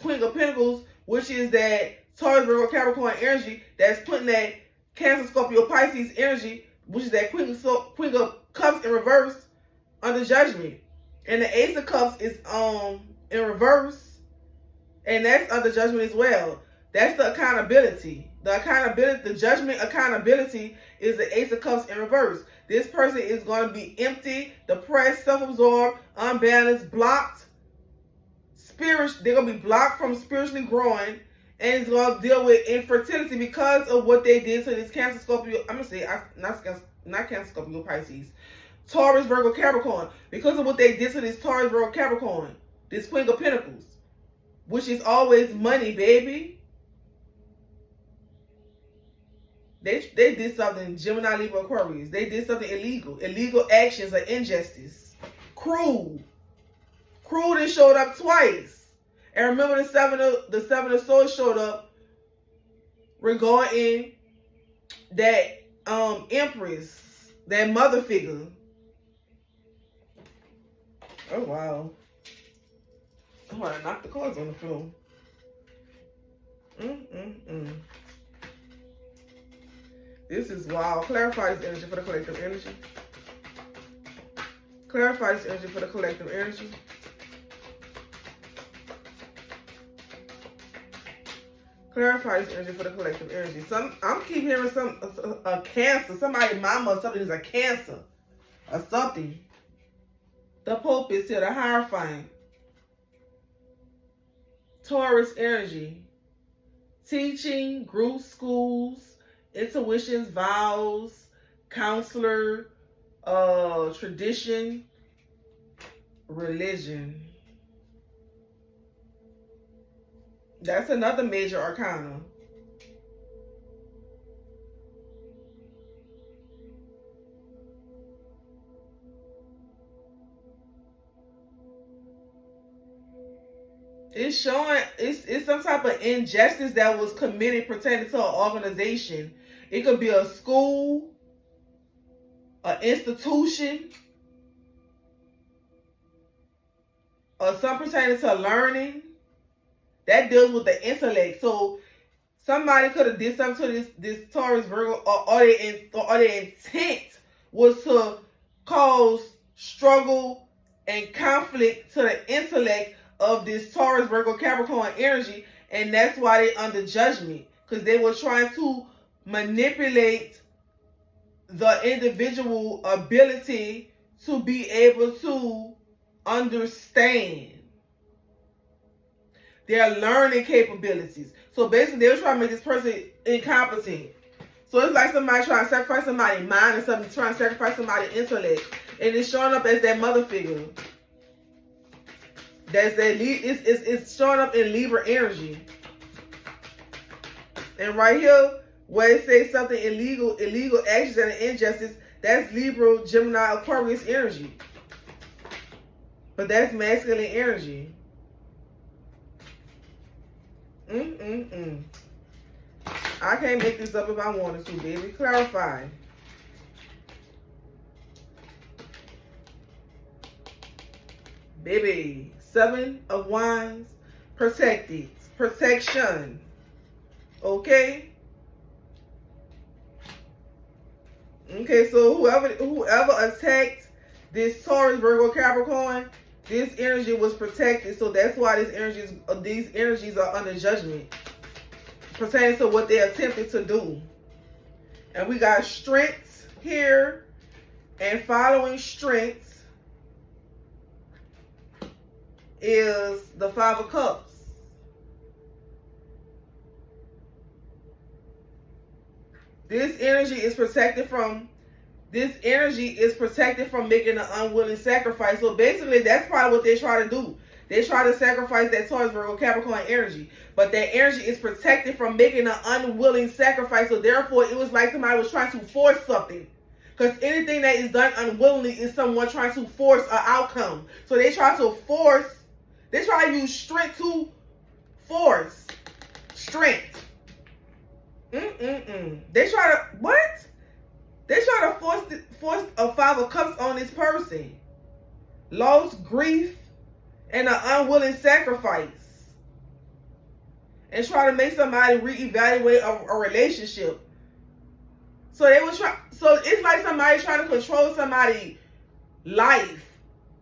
Queen of Pentacles, which is that Taurus, Virgo, Capricorn energy that's putting that Cancer, Scorpio, Pisces energy, which is that Queen of Cups in reverse, under judgment. And the Ace of Cups is in reverse, and that's under judgment as well. That's the accountability. The judgment accountability is the Ace of Cups in reverse. This person is going to be empty, depressed, self-absorbed, unbalanced, blocked. They're going to be blocked from spiritually growing, and it's going to deal with infertility because of what they did to this Cancer, Scorpio. I'm going to say, not Cancer, Scorpio, Pisces. Taurus, Virgo, Capricorn. Because of what they did to this Taurus, Virgo, Capricorn. This Queen of Pentacles. Which is always money, baby. They did something, Gemini, Libra, Aquarius. They did something illegal. Illegal actions of injustice. Cruel. Cruel that showed up twice. And remember the seven of swords showed up regarding that Empress, that mother figure. Oh wow. I want to knock the cards on the floor. This is wild. Clarify this energy for the collective energy. Clarify this energy for the collective energy. Clarify this energy for the collective energy. I'm keep hearing a cancer. Somebody mama or something is a cancer or something. The Pope is here, the Hierophant. Taurus energy. Teaching, group schools, intuitions, vows, counselor, tradition, religion. That's another major arcana. It's showing it's some type of injustice that was committed pertaining to an organization. It could be a school, an institution, or something pertaining to learning that deals with the intellect. So somebody could have did something to this Taurus Virgo, or their intent was to cause struggle and conflict to the intellect of this Taurus Virgo Capricorn energy, and that's why they under judgment, because they were trying to manipulate the individual ability to be able to understand their learning capabilities. So basically, they were trying to make this person incompetent. So it's like somebody trying to sacrifice somebody's mind and somebody trying to sacrifice somebody's intellect, and it's showing up as that mother figure. That's that. It's showing up in Libra energy. And right here, where it says something illegal actions and injustice, that's Libra, Gemini, Aquarius energy. But that's masculine energy. I can't make this up if I wanted to, baby. Clarify. Baby. 7 of Wands. Protected. Protection. Okay? Okay, so whoever attacked this Taurus, Virgo, Capricorn, this energy was protected. So that's why these energies are under judgment pertaining to what they attempted to do. And we got strength here, and following strength is the 5 of Cups. This energy is protected from making an unwilling sacrifice. So basically, that's probably what they try to do. They try to sacrifice that Taurus, Virgo, Capricorn energy. But that energy is protected from making an unwilling sacrifice. So therefore, it was like somebody was trying to force something. Because anything that is done unwillingly is someone trying to force an outcome. So they try to use strength to force strength. They try to, what? They try to force a 5 of Cups on this person. Loss, grief, and an unwilling sacrifice. And try to make somebody reevaluate a relationship. So it's like somebody trying to control somebody's life.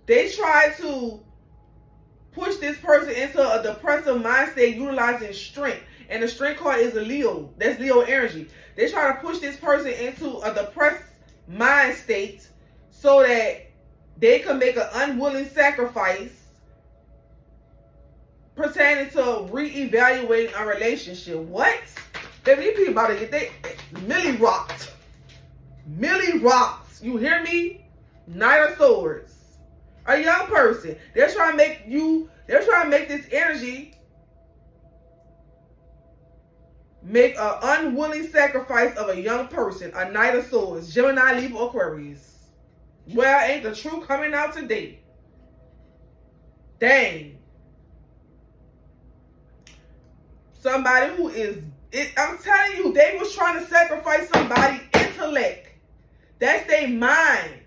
They try to push this person into a depressive mind state utilizing strength. And the strength card is a Leo. That's Leo energy. They try to push this person into a depressed mind state so that they can make an unwilling sacrifice pertaining to reevaluating a relationship. What? Baby, these people about to get they Millie rocked. Millie rocks. You hear me? Knight of Swords. A young person. They're trying to make this energy make an unwilling sacrifice of a young person. A Knight of Swords. Gemini, Libra, Aquarius. Well, ain't the truth coming out today? Dang. Somebody who is, I'm telling you, they was trying to sacrifice somebody's intellect. That's their mind.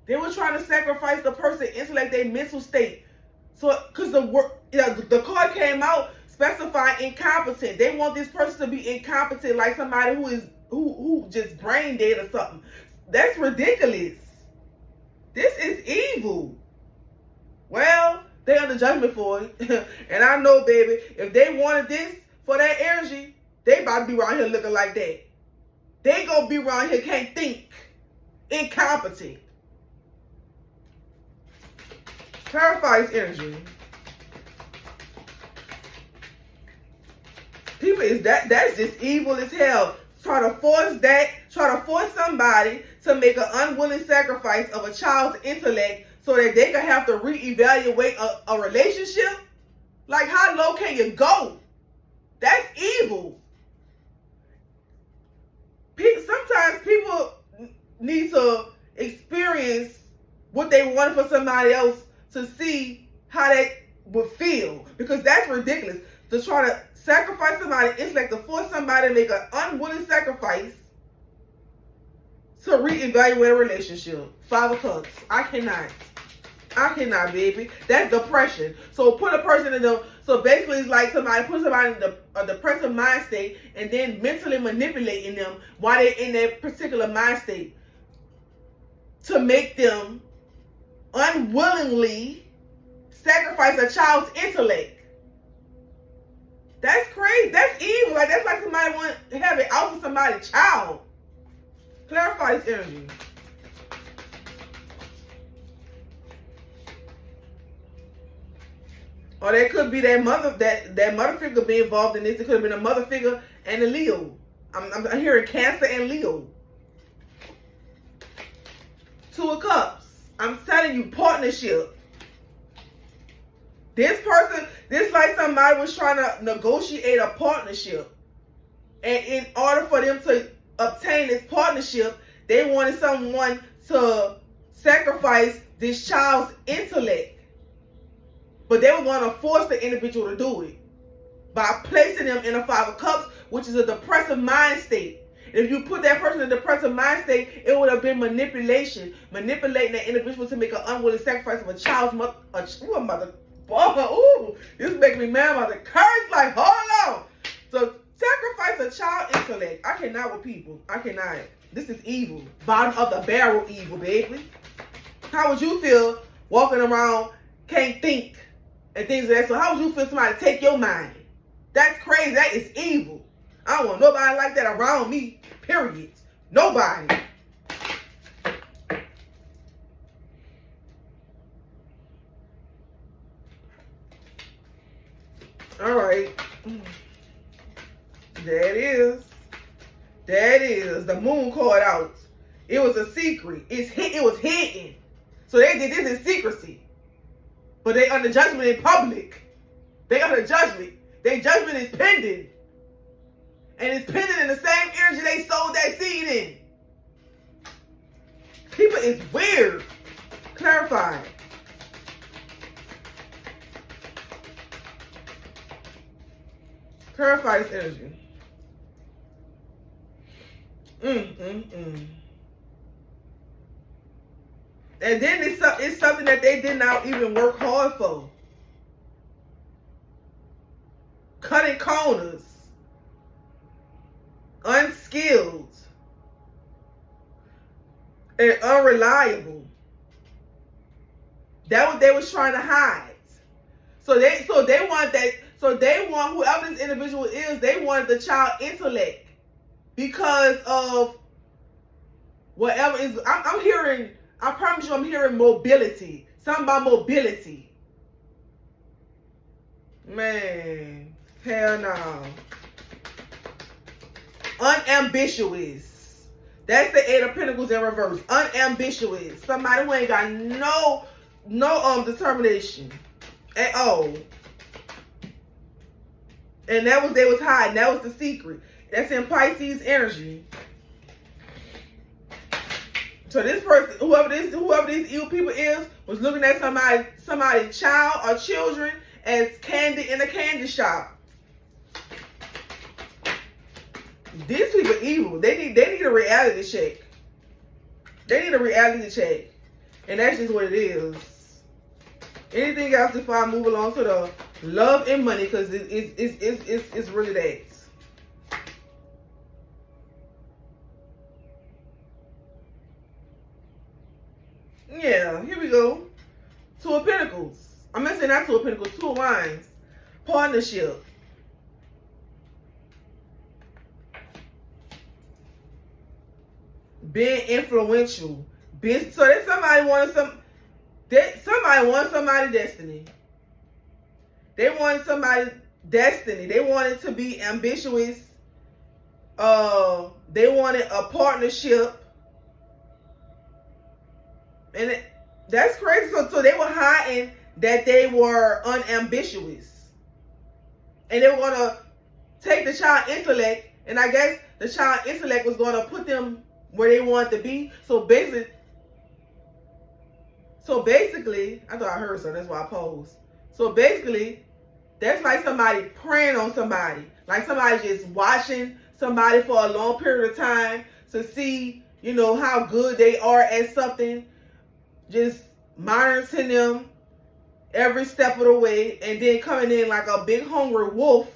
They were trying to sacrifice the person's intellect, their mental state. So, because the card came out specifying incompetent. They want this person to be incompetent, like somebody who just brain dead or something. That's ridiculous. This is evil. Well, They under judgment for it. And I know, baby, if they wanted this for that energy, they about to be around here looking like that. They gonna be around here can't think, incompetent. Clarify this energy. People is that's just evil as hell. Try to force somebody to make an unwilling sacrifice of a child's intellect so that they can have to reevaluate a relationship. Like, how low can you go? That's evil. Sometimes people need to experience what they want for somebody else to see how they would feel, because that's ridiculous. To try to sacrifice somebody's intellect, to force somebody to make an unwilling sacrifice to reevaluate a relationship. 5 of Cups. I cannot, baby. That's depression. So put a person in so basically it's like put somebody in a depressive mind state and then mentally manipulating them while they're in that particular mind state to make them unwillingly sacrifice a child's intellect. That's crazy. That's evil. Like, that's like somebody want to have it out for somebody's child. Clarify this energy. Or there could be that mother figure be involved in this. It could have been a mother figure and a Leo. I'm hearing Cancer and Leo. 2 of Cups. I'm telling you, partnership. This like somebody was trying to negotiate a partnership. And in order for them to obtain this partnership, they wanted someone to sacrifice this child's intellect. But they were going to force the individual to do it by placing them in a 5 of Cups, which is a depressive mind state. If you put that person in a depressive mind state, it would have been manipulating that individual to make an unwilling sacrifice of a child's mother. Ooh, this makes me mad about the curse. Like, hold on. So sacrifice a child intellect. I cannot with people. I cannot. This is evil. Bottom of the barrel evil, baby. How would you feel walking around, can't think, and things like that? So how would you feel somebody take your mind? That's crazy. That is evil. I don't want nobody like that around me. Period. Nobody. All right. There it is. There it is. The moon called out. It was a secret. It was hidden. So they did this in secrecy. But they under judgment in public. They under judgment. Their judgment is pending. And it's pending in the same energy they sowed that seed in. People is weird. Clarify. Clarify this energy. And then it's something that they did not even work hard for. Cutting corners. Unskilled. And unreliable. That's what they was trying to hide. So they want whoever this individual is, they wanted the child intellect because of whatever is. I'm hearing. I promise you, I'm hearing mobility. Something about mobility. Man, hell no. Unambitious. That's the 8 of Pentacles in reverse. Unambitious. Somebody who ain't got no determination at all. And that was they was hiding. That was the secret. That's in Pisces energy. So this person, whoever these evil people is, was looking at somebody's child or children as candy in a candy shop. These people evil. They need a reality check. They need a reality check. And that's just what it is. Anything else before I move along to the love and money, because it's really that. Yeah, here we go. 2 of Pentacles. I'm going to say not Two of Pentacles, Two of Wands. Partnership. Being influential. So that somebody wanted somebody's destiny. They wanted somebody's destiny. They wanted to be ambitious. They wanted a partnership. And that's crazy. So they were hiding that they were unambitious. And they were going to take the child intellect. And I guess the child intellect was going to put them where they wanted to be. So basically, I thought I heard something. That's why I posed. So basically, that's like somebody preying on somebody. Like somebody just watching somebody for a long period of time to see, you know, how good they are at something. Just monitoring them every step of the way. And then coming in like a big hungry wolf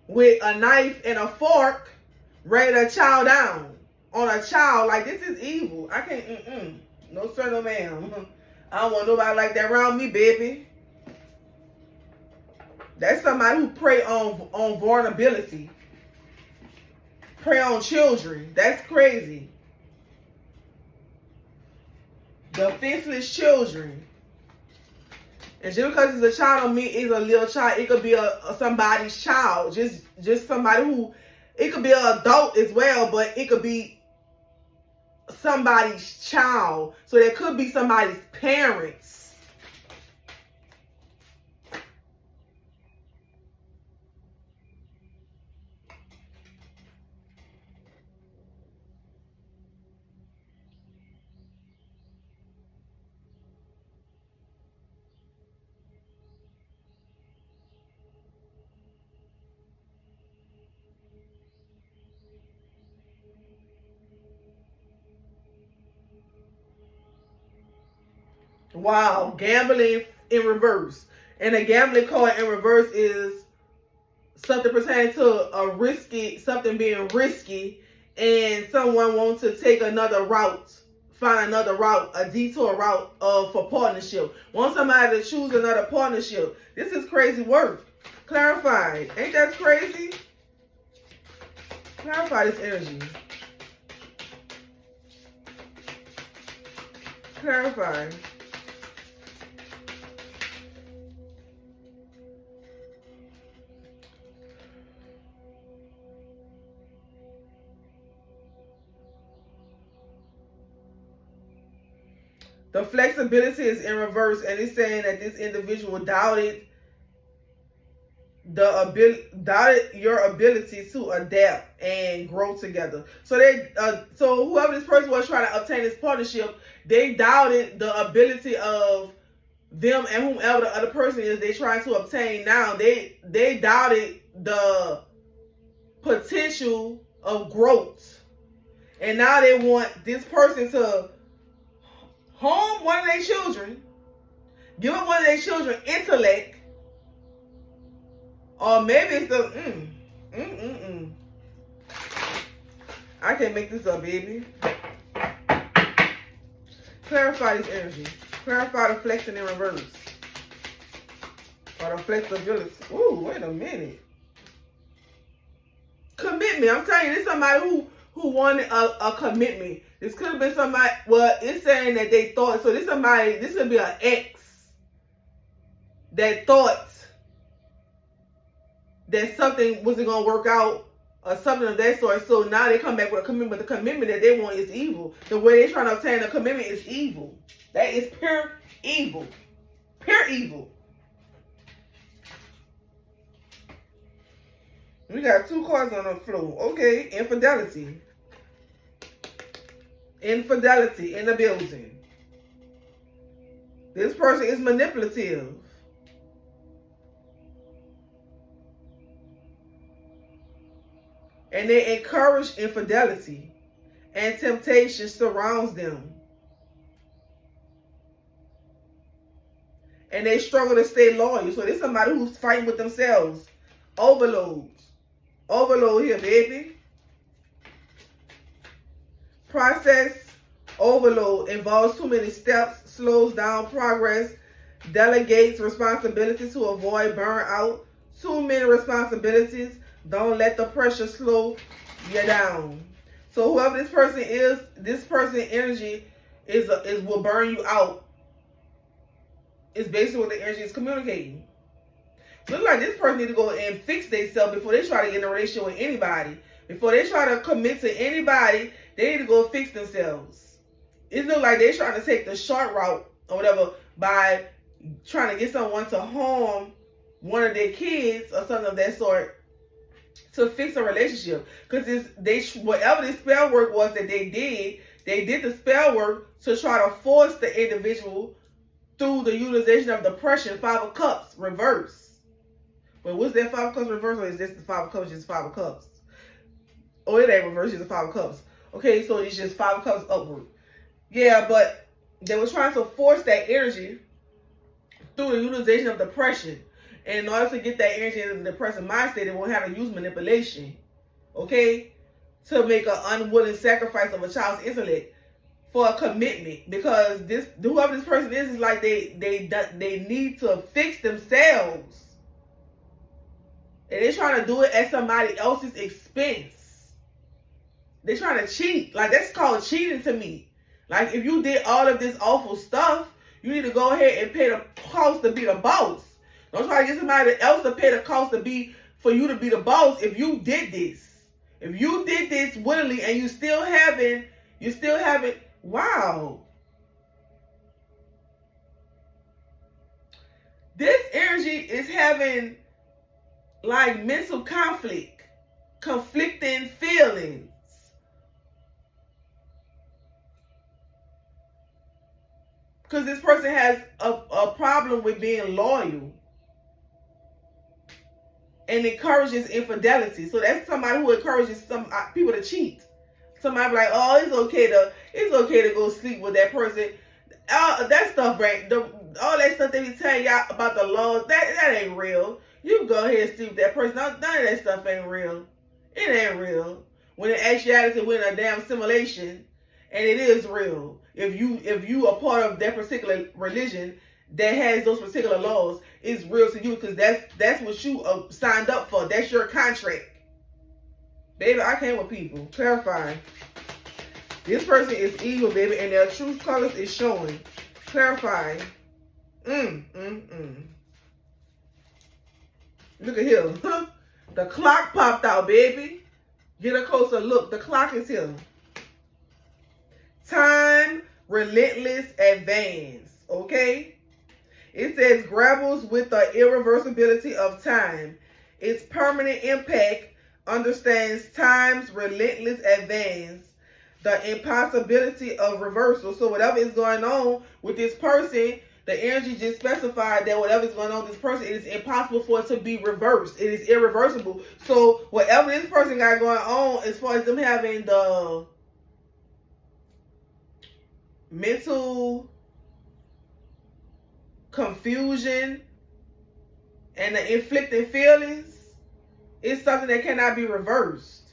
with a knife and a fork ready to chow down on a child. Like, this is evil. I can't, no sir, no ma'am. I don't want nobody like that around me, baby. That's somebody who prey on vulnerability. Prey on children. That's crazy. Defenseless children. And just because it's a child don't mean it's a little child. It could be somebody's child. Just somebody who, it could be an adult as well, but it could be somebody's child. So there could be somebody's parents. Wow, gambling in reverse. And a gambling card in reverse is something pertaining to something being risky, and someone wants to take another route, find another route, a detour route for partnership. Want somebody to choose another partnership. This is crazy work. Clarify. Ain't that crazy? Clarify this energy. Clarify. The flexibility is in reverse, and it's saying that this individual doubted your ability to adapt and grow together. So so whoever this person was trying to obtain this partnership, they doubted the ability of them and whomever the other person is they're trying to obtain now. They doubted the potential of growth, and now they want this person to harm one of their children, give up one of their children intellect, or maybe it's the I can't make this up, baby. Clarify this energy. Clarify the flexing in reverse. Or the flexibility. Ooh, wait a minute. Commitment. I'm telling you, this is somebody who wanted a commitment. This could have been somebody, well, it's saying that they thought, so this could be an ex that thought that something wasn't going to work out or something of that sort. So now they come back with a commitment, but the commitment that they want is evil. The way they're trying to obtain a commitment is evil. That is pure evil. Pure evil. We got two cards on the floor. Okay, infidelity. Infidelity in the building. This person is manipulative. And they encourage infidelity. And temptation surrounds them. And they struggle to stay loyal. So there's somebody who's fighting with themselves. Overloads. Overload here, baby. Process overload involves too many steps, slows down progress, delegates responsibilities to avoid burnout. Too many responsibilities. Don't let the pressure slow you down. So whoever this person is, this person energy is will burn you out. It's basically what the energy is communicating. Look like this person need to go and fix themselves before they try to get in a relationship with anybody. Before they try to commit to anybody, they need to go fix themselves. It looks like they're trying to take the short route or whatever by trying to get someone to harm one of their kids or something of that sort to fix a relationship. Because whatever the spell work was that they did the spell work to try to force the individual through the utilization of depression. 5 of Cups reverse. But what's that 5 of Cups reverse, or is this the 5 of Cups just 5 of Cups? Oh, it ain't reverse, it's the 5 of Cups. Okay, so it's just 5 of Cups upward. Yeah, but they were trying to force that energy through the utilization of depression. And in order to get that energy in the depressive mind state, they won't have to use manipulation. Okay? To make an unwilling sacrifice of a child's intellect for a commitment. Because whoever this person is like they need to fix themselves. And they're trying to do it at somebody else's expense. They're trying to cheat. Like, that's called cheating to me. Like, if you did all of this awful stuff, you need to go ahead and pay the cost to be the boss. Don't try to get somebody else to pay the cost for you to be the boss if you did this. If you did this willingly and you still haven't, wow. This energy is having like mental conflict, conflicting feelings. Because this person has a problem with being loyal and encourages infidelity. So that's somebody who encourages some people to cheat. Somebody be like, oh, it's okay to go sleep with that person. That stuff, right? All that stuff they be telling y'all about the laws, that ain't real. You go ahead and sleep with that person. None of that stuff ain't real. It ain't real. When in actuality, we're in a damn simulation, and it is real. If you are part of that particular religion that has those particular laws, it's real to you because that's what you signed up for. That's your contract. Baby, I came with people. Clarifying. This person is evil, baby, and their true colors is showing. Clarifying. Look at here. The clock popped out, baby. Get a closer look. The clock is here. Time, relentless advance. Okay? It says grapples with the irreversibility of time. Its permanent impact understands time's relentless advance, the impossibility of reversal. So whatever is going on with this person, the energy just specified that whatever is going on with this person, it is impossible for it to be reversed. It is irreversible. So whatever this person got going on, as far as them having the mental confusion and the inflicting feelings, it's something that cannot be reversed.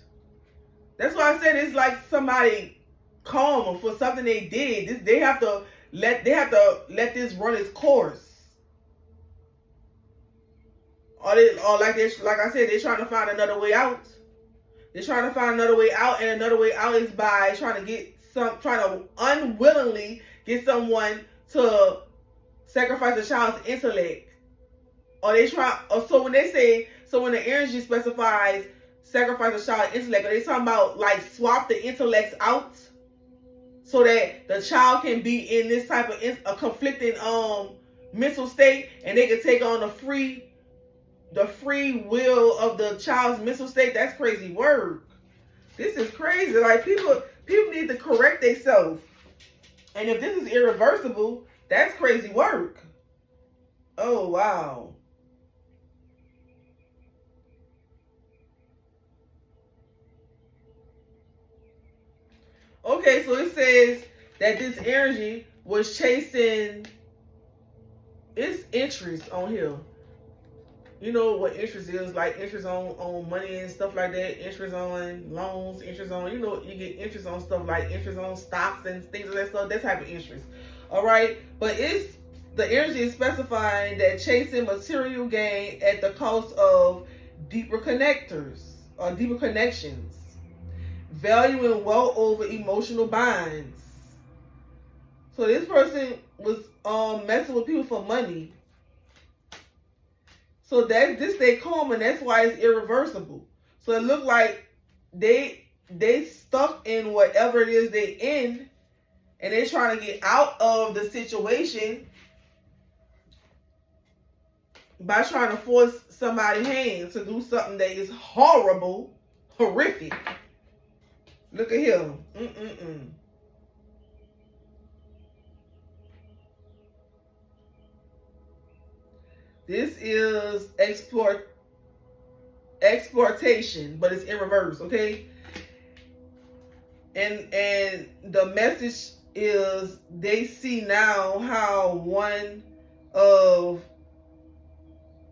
That's why I said it's like somebody calm them for something they did. They have to let this run its course. Or like I said, they're trying to find another way out. They're trying to find another way out, and another way out is by trying to unwillingly get someone to sacrifice a child's intellect. So when the energy specifies sacrifice a child's intellect, are they talking about like swap the intellects out so that the child can be in this type of a conflicting mental state, and they can take on the free will of the child's mental state? That's crazy work. This is crazy. Like people need to correct themselves. And if this is irreversible, that's crazy work. Oh, wow. Okay, so it says that this energy was chasing its interest on here. You know what interest is, like interest on money and stuff like that, interest on loans, interest on, you get interest on stuff like interest on stocks and things of that stuff, that type of interest. All right, but it's the energy is specifying that chasing material gain at the cost of deeper connectors or deeper connections, valuing well over emotional bonds. So this person was messing with people for money. So that this they karma, and that's why it's irreversible. So it looked like they stuck in whatever it is they in, and they're trying to get out of the situation by trying to force somebody's hand to do something that is horrible, horrific. Look at him. This is exploitation, but it's in reverse, okay? And the message is they see now how one of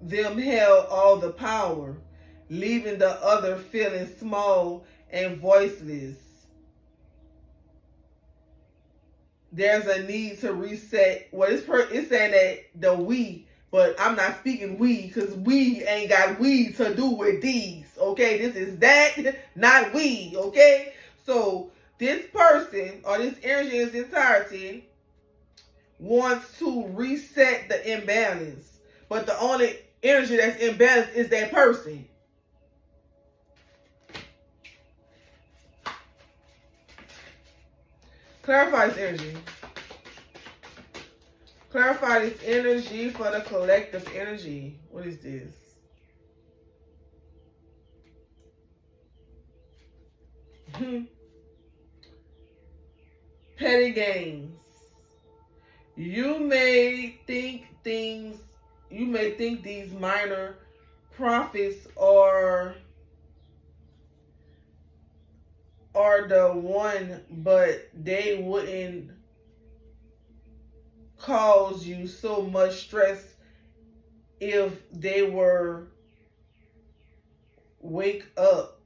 them held all the power, leaving the other feeling small and voiceless. There's a need to reset. Well, it's saying that the we, but I'm not speaking we, because we ain't got we to do with these, okay? This is that, not we, okay? So this person, or this energy in its entirety, wants to reset the imbalance. But the only energy that's imbalanced is that person. Clarify this energy. Clarify this energy for the collective energy. What is this? Petty gains. You may think these minor profits are the one, but they wouldn't cause you so much stress if they were wake up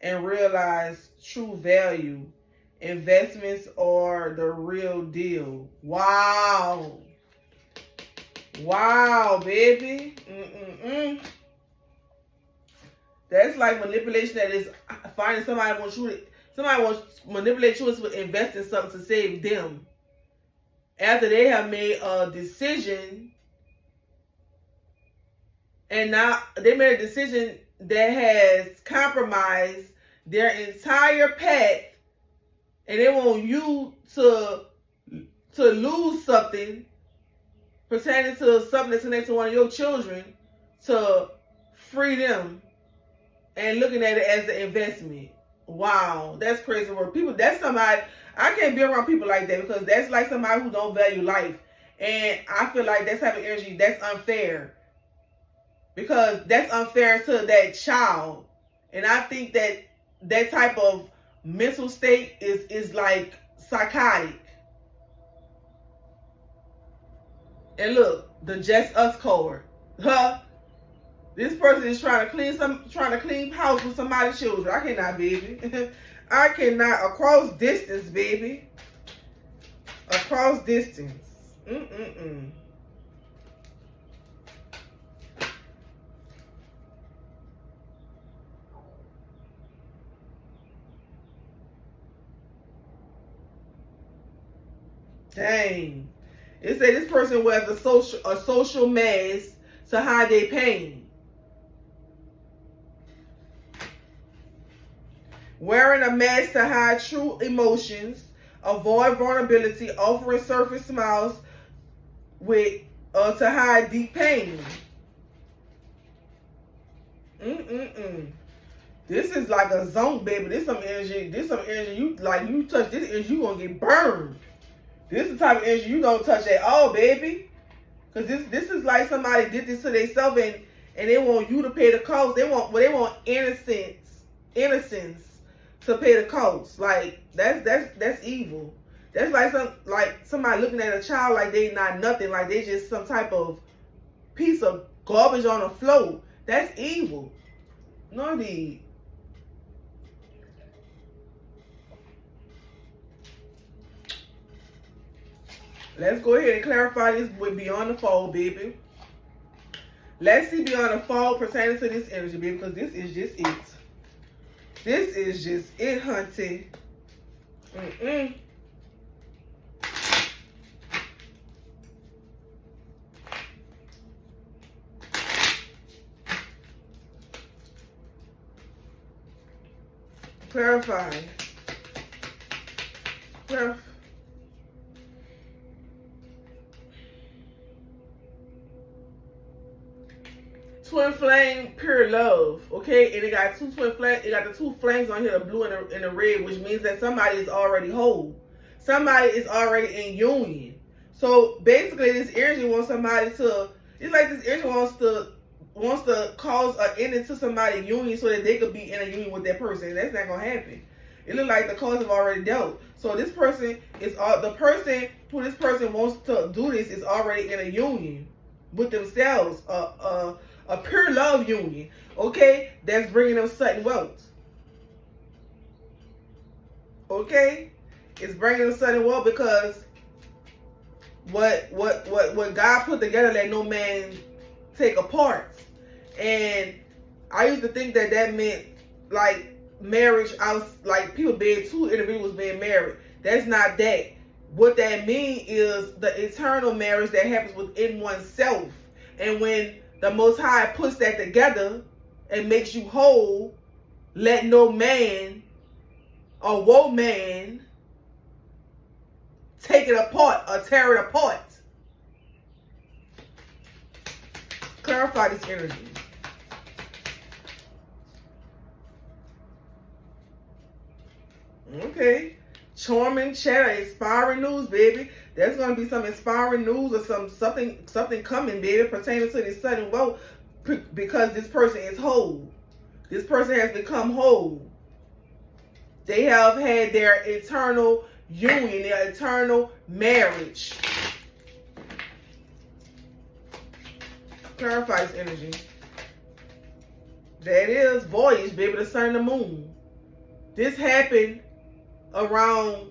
and realize true value. Investments are the real deal. Wow. Wow, baby. That's like manipulation. That is finding somebody wants to manipulate you to invest in something to save them. After they have made a decision, and now they made a decision that has compromised their entire path, and they want you to lose something pertaining to something that's connected to one of your children to free them, and looking at it as an investment. Wow, that's crazy work. People, that's somebody, I can't be around people like that, because that's like somebody who don't value life. And I feel like that's type of energy, that's unfair. Because that's unfair to that child. And I think that that type of mental state is like psychotic. And look, the Just Us card. Huh? This person is trying to clean house with somebody's children. I cannot, baby. I cannot. Across distance, baby. Across distance. Dang. It said this person wears a social mask to hide their pain. Wearing a mask to hide true emotions, avoid vulnerability, offering surface smiles with to hide deep pain. This is like a zone, baby. This some energy. This some energy. You touch this energy, you gonna get burned. This is the type of energy you don't touch at all, baby. Cause this is like somebody did this to themselves, and they want you to pay the cost. They want innocence to pay the cost. Like that's evil. That's like somebody looking at a child like they not nothing, like they just some type of piece of garbage on the floor. That's evil. No need. Let's go ahead and clarify this with Beyond the Fold, baby. Let's see Beyond the Fold pertaining to this energy, baby, because this is just it. This is just it, hunty. Clarify. Twin flame, pure love. Okay, and it got two twin flames. It got the two flames on here, the blue and the red, which means that somebody is already whole. Somebody is already in union. So basically, this energy wants somebody to. It's like this energy wants to cause an ending to somebody's union so that they could be in a union with that person. That's not gonna happen. It looks like the cards have already dealt. So this person is the person who this person wants to do this is already in a union with themselves, a pure love union. Okay, that's bringing them sudden wealth. Okay, it's bringing them sudden wealth because what God put together, let no man take apart. And I used to think that meant like marriage. I was like people being two individuals being married. That's not that. What that means is the eternal marriage that happens within oneself. And when the Most High puts that together and makes you whole, let no man or woman take it apart or tear it apart. Clarify this energy. Okay. Charming chatter, inspiring news, baby. There's gonna be some inspiring news or something coming, baby, pertaining to this sudden wealth because this person is whole. This person has become whole. They have had their eternal union, their eternal marriage. Clarify this energy. That is voyage, baby, the sun and the moon. This happened around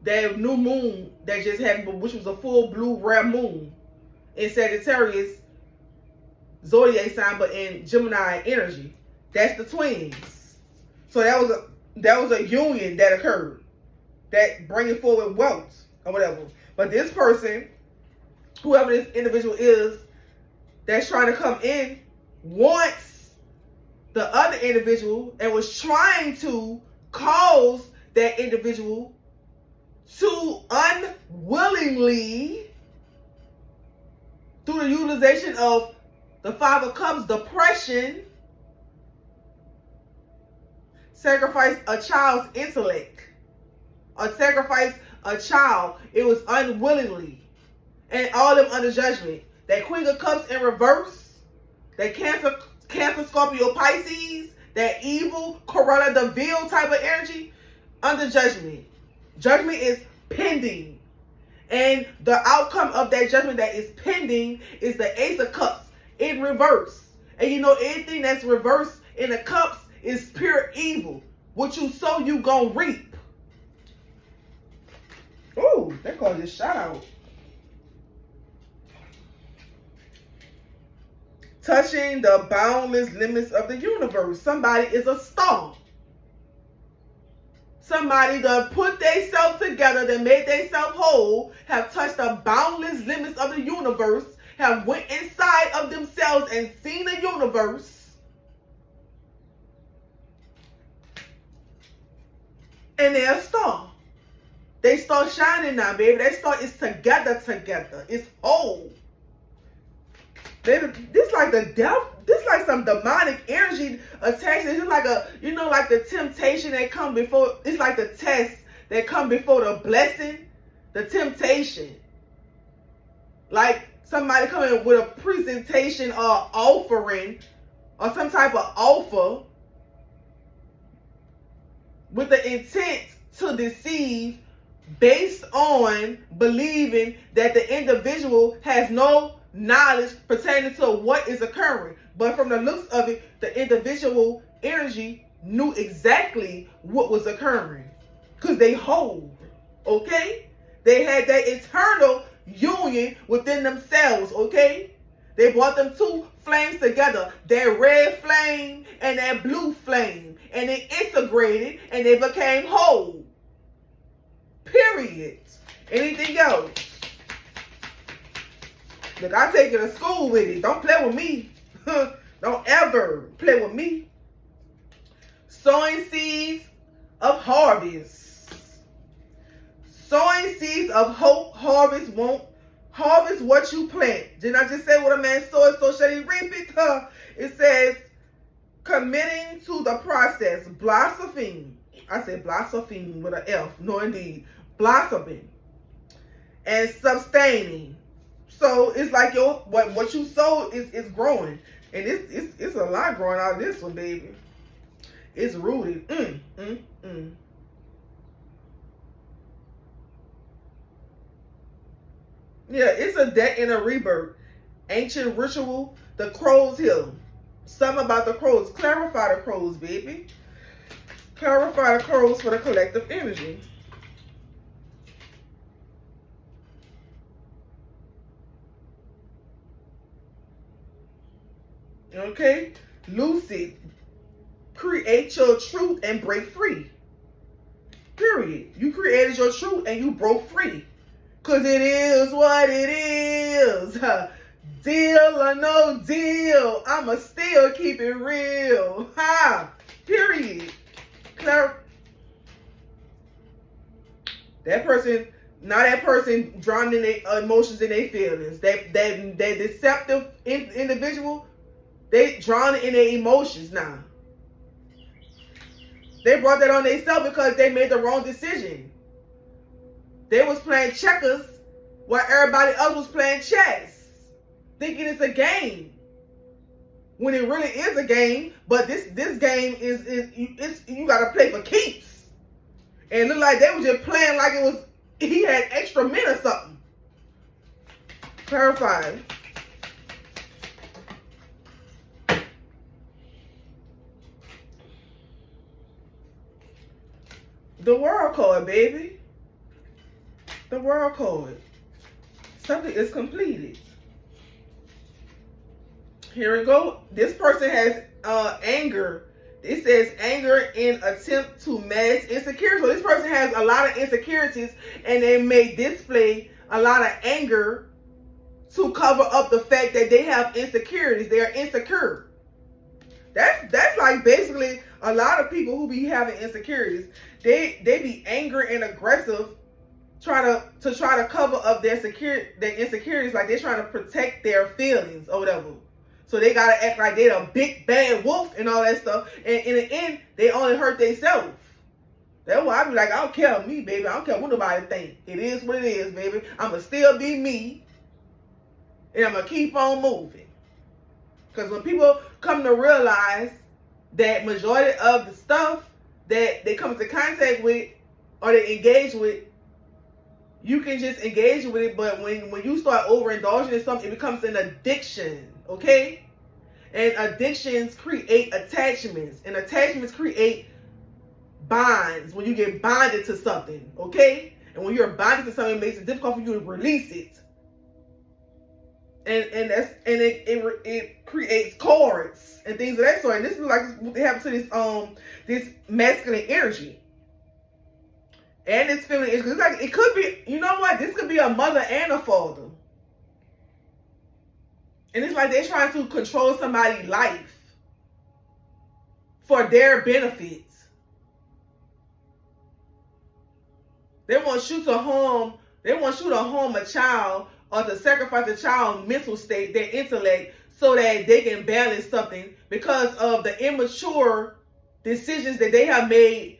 that new moon that just happened, which was a full blue rare moon in Sagittarius zodiac sign, but in Gemini energy. That's the twins. So that was a union that occurred, that bringing forward wealth or whatever. But this person, whoever this individual is, that's trying to come in, wants the other individual and was trying to cause that individual to unwillingly, through the utilization of the Five of Cups, depression, sacrifice a child's intellect, or sacrifice a child. It was unwillingly, and all them under judgment. That Queen of Cups in reverse, that Cancer, Scorpio, Pisces, that evil, Corella de Vil type of energy, under judgment. Judgment is pending. And the outcome of that judgment that is pending is the Ace of Cups in reverse. And you know, anything that's reversed in the cups is pure evil. What you sow, you gonna reap. Ooh, that called this shout out. Touching the boundless limits of the universe. Somebody is a star. Somebody that put themselves together, that made themselves whole, have touched the boundless limits of the universe, have went inside of themselves and seen the universe. And they're a star. They start shining now, baby. That star is together. It's whole. Baby, this like the devil. This like some demonic energy attached. It's just like a, you know, like the temptation that come before. It's like the test that come before the blessing. The temptation. Like somebody coming with a presentation or offering or some type of offer with the intent to deceive based on believing that the individual has no knowledge pertaining to what is occurring. But from the looks of it, the individual energy knew exactly what was occurring because they hold. Okay? They had that eternal union within themselves, okay? They brought them two flames together, that red flame and that blue flame, and they integrated and they became whole. Period. Anything else? Look, I take you to school with it. Don't play with me. Don't ever play with me. Sowing seeds of harvest. Sowing seeds of hope, harvest won't. Harvest what you plant. Didn't I just say what a man sows, so shall he reap it? It says, committing to the process, blossoming. I said blossoming with an F. No, indeed. Blossoming. And sustaining. So it's like what you sow is growing. And it's a lot growing out of this one, baby. It's rooted. Yeah, it's a death and a rebirth. Ancient ritual. The crows here. Something about the crows. Clarify the crows, baby. Clarify the crows for the collective energy. Okay? Lucid. Create your truth and break free. Period. You created your truth and you broke free. Because it is what it is. Deal or no deal. I'ma still keep it real. Ha! Period. That person, now that person drowning in their emotions and their feelings. That deceptive individual, they drown in their emotions now. They brought that on themselves because they made the wrong decision. They was playing checkers while everybody else was playing chess, thinking it's a game. When it really is a game, but this game is you gotta play for keeps. And it looked like they was just playing like it was he had extra men or something. Clarify. The world card, baby. The world card. Something is completed. Here we go. This person has anger. It says anger in attempt to mask insecurity. So this person has a lot of insecurities and they may display a lot of anger to cover up the fact that they have insecurities. They are insecure. That's like basically a lot of people who be having insecurities. They be angry and aggressive, try to cover up their insecurities, like they're trying to protect their feelings or whatever. So they gotta act like they're a big bad wolf and all that stuff. And in the end, they only hurt themselves. That's why I be like, I don't care me, baby. I don't care what nobody think. It is what it is, baby. I'ma still be me, and I'm gonna keep on moving. Because when people come to realize that majority of the stuff that they come into contact with or they engage with, you can just engage with it, but when you start overindulging in something, it becomes an addiction, okay? And addictions create attachments, and attachments create bonds when you get bonded to something, okay? And when you're bonded to something, it makes it difficult for you to release it. And it creates cords and things of that sort. And this is like what happens to this masculine energy. And this feeling is like it could be, you know what? This could be a mother and a father. And it's like they're trying to control somebody's life for their benefits. They want you to harm a child or to sacrifice a child's mental state, their intellect, so that they can balance something because of the immature decisions that they have made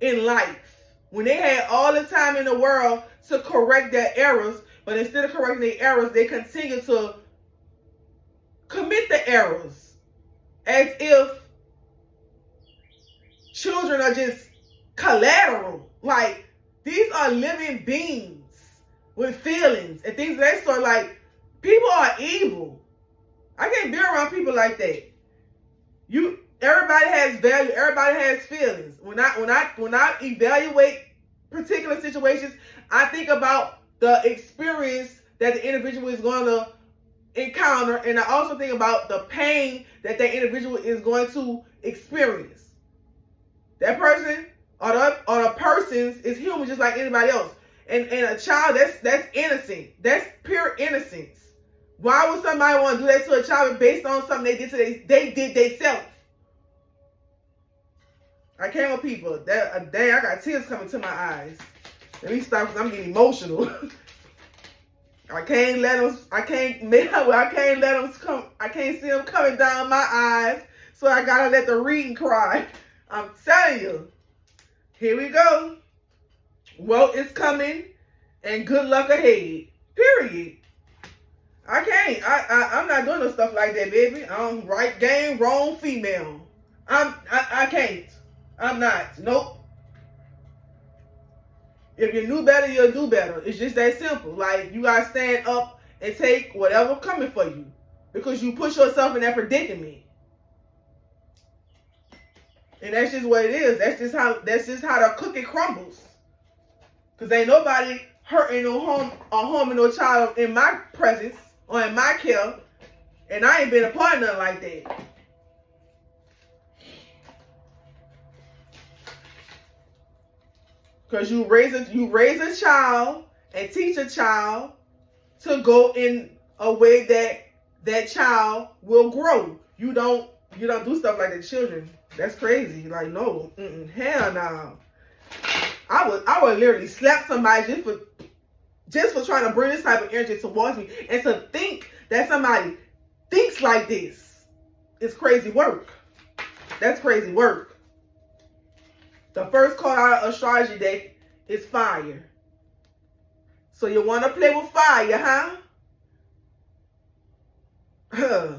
in life. When they had all the time in the world to correct their errors, but instead of correcting their errors, they continue to commit the errors as if children are just collateral. Like, these are living beings with feelings and things of that sort. Like, people are evil. I can't be around people like that. Everybody has value. Everybody has feelings. When I evaluate particular situations, I think about the experience that the individual is going to encounter, and I also think about the pain that that individual is going to experience. That person or the persons is human just like anybody else. And a child, that's innocent. That's pure innocence. Why would somebody want to do that to a child based on something they did to they did themselves? I can't with people. Dang, I got tears coming to my eyes. Let me stop because I'm getting emotional. I can't see them coming down my eyes. So I gotta let the reading cry. I'm telling you. Here we go. Well, it's coming, and good luck ahead. Period. I can't. I'm not doing no stuff like that, baby. I'm right game, wrong female. I can't. I'm not. Nope. If you knew better, you'll do better. It's just that simple. Like, you gotta stand up and take whatever coming for you, because you put yourself in that predicament. And that's just what it is. That's just how the cookie crumbles. Because ain't nobody hurting no harming no child in my presence or in my care. And I ain't been a part of nothing like that. Because you raise a child and teach a child to go in a way that child will grow. You don't do stuff like that to children. That's crazy. Like, no. Hell no. I would literally slap somebody just for trying to bring this type of energy towards me. And to think that somebody thinks like this is crazy work. That's crazy work. The first card out of astrology deck is fire. So you want to play with fire, huh?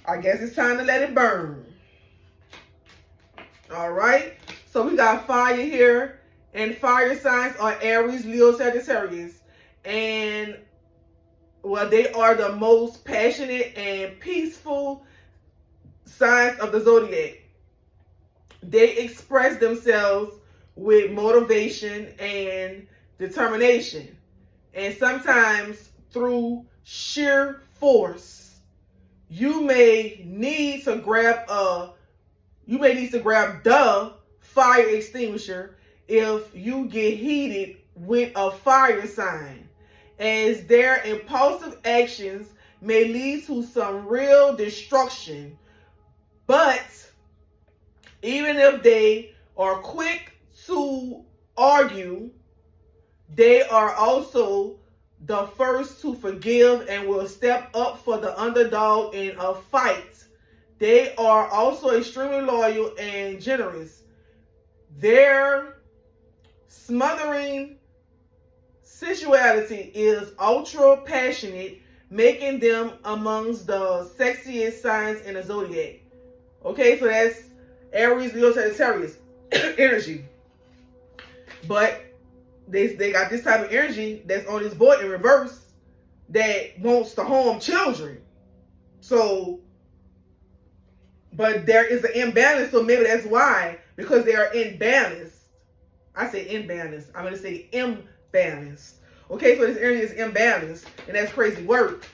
I guess it's time to let it burn. All right. So we got fire here, and fire signs are Aries, Leo, Sagittarius. And, well, they are the most passionate and peaceful signs of the zodiac. They express themselves with motivation and determination, and sometimes through sheer force. You may need to grab the fire extinguisher if you get heated with a fire sign, as their impulsive actions may lead to some real destruction. But even if they are quick to argue, they are also the first to forgive and will step up for the underdog in a fight. They are also extremely loyal and generous. Their smothering sensuality is ultra passionate, making them amongst the sexiest signs in the zodiac. Okay, so that's Aries, Leo, Sagittarius energy. But they got this type of energy that's on this board in reverse that wants to harm children. So, but there is an imbalance, so maybe that's why, because they are imbalanced. I say imbalanced. I'm going to say imbalanced. Okay, so this energy is imbalanced, and that's crazy work.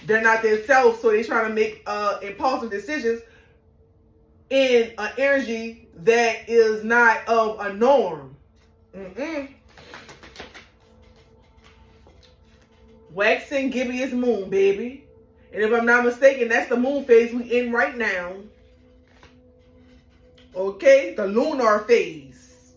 They're not themselves, so they're trying to make impulsive decisions in an energy that is not of a norm. Waxing gibbous moon, baby. And if I'm not mistaken, that's the moon phase we in right now. Okay, the lunar phase.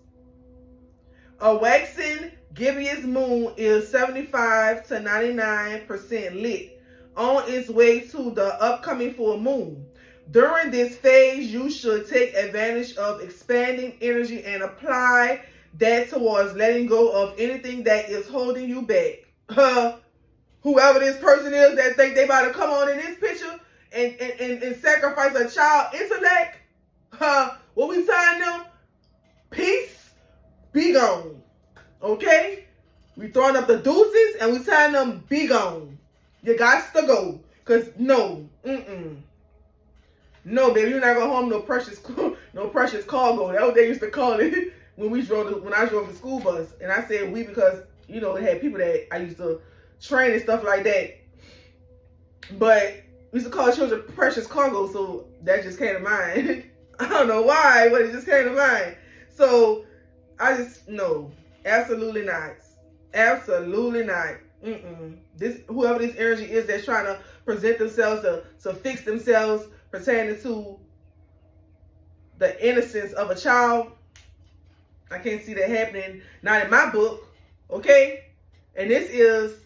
A waxing gibbous moon is 75 to 99% lit on its way to the upcoming full moon. During this phase, you should take advantage of expanding energy and apply that towards letting go of anything that is holding you back. Whoever this person is that think they about to come on in this picture and sacrifice a child intellect, what we telling them? Peace, be gone. Okay? We throwing up the deuces and we telling them, be gone. You got to go. Because no. No, baby, you're not going to harm no precious cargo. That's what they used to call it. when I drove the school bus, and I said we because you know it had people that I used to train and stuff like that. But we used to call children precious cargo, so that just came to mind. I don't know why, but it just came to mind. So I just no, absolutely not, absolutely not. This whoever this energy is that's trying to present themselves to fix themselves pertaining to the innocence of a child. I can't see that happening. Not in my book, okay? And this is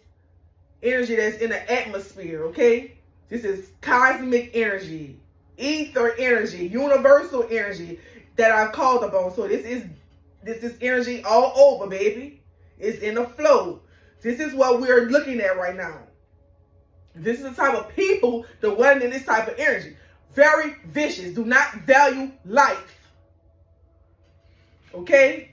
energy that's in the atmosphere, okay? This is cosmic energy, ether energy, universal energy that I've called upon. So this is energy all over, baby. It's in the flow. This is what we're looking at right now. This is the type of people that dwelling in this type of energy. Very vicious. Do not value life. Okay?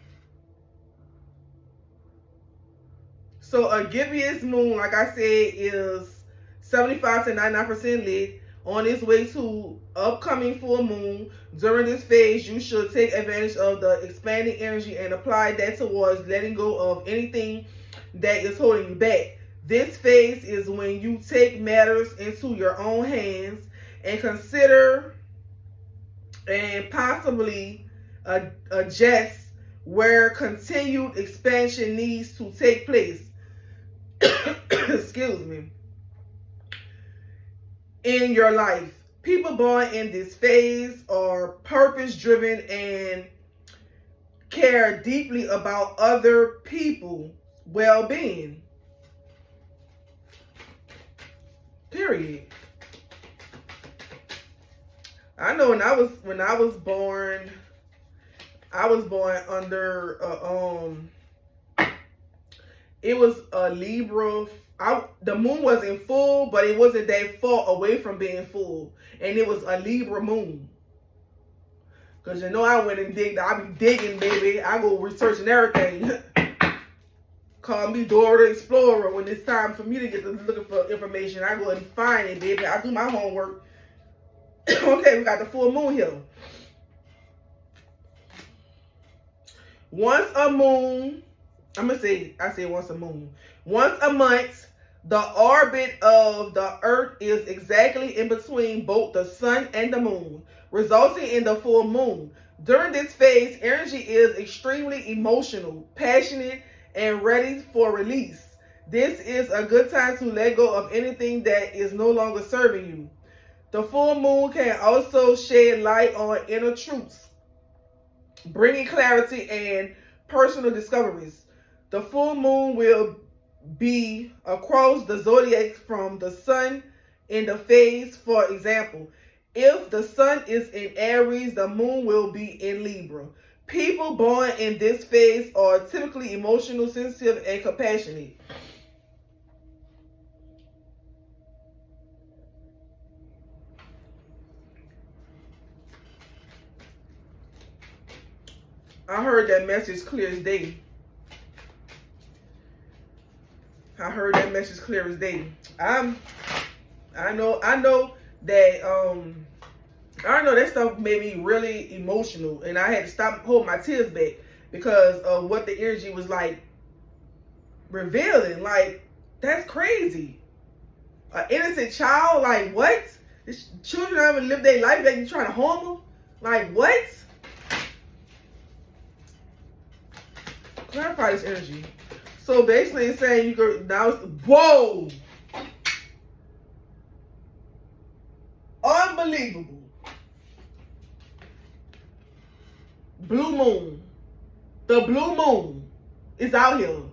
So a gibbous moon, like I said, is 75 to 99% lit. On its way to upcoming full moon. During this phase, you should take advantage of the expanding energy and apply that towards letting go of anything that is holding you back. This phase is when you take matters into your own hands and consider and possibly adjust where continued expansion needs to take place. Excuse me. In your life, people born in this phase are purpose-driven and care deeply about other people's well-being. Period. I know when I was born under it was a Libra. The moon wasn't full, but it wasn't that far away from being full, and it was a Libra moon. Cause you know I went and digged. I be digging, baby. I go researching everything. Call me Dora the Explorer when it's time for me to get to looking for information. I go and find it, baby. I do my homework. Okay, we got the full moon here. Once a moon, I say once a moon. Once a month, the orbit of the Earth is exactly in between both the sun and the moon, resulting in the full moon. During this phase, energy is extremely emotional, passionate, and ready for release. This is a good time to let go of anything that is no longer serving you. The full moon can also shed light on inner truths, bringing clarity and personal discoveries. The full moon will be across the zodiac from the sun in the phase. For example, if the sun is in Aries, the moon will be in Libra. People born in this phase are typically emotional, sensitive, and compassionate. I heard that message clear as day. I heard that message clear as day. I know that stuff made me really emotional, and I had to stop holding my tears back because of what the energy was like revealing. Like, that's crazy. An innocent child, like what? Children don't even live their life, they trying to harm them? Like what? Clarify this energy. So basically it's saying you could now whoa! Unbelievable. Blue moon. The blue moon is out here.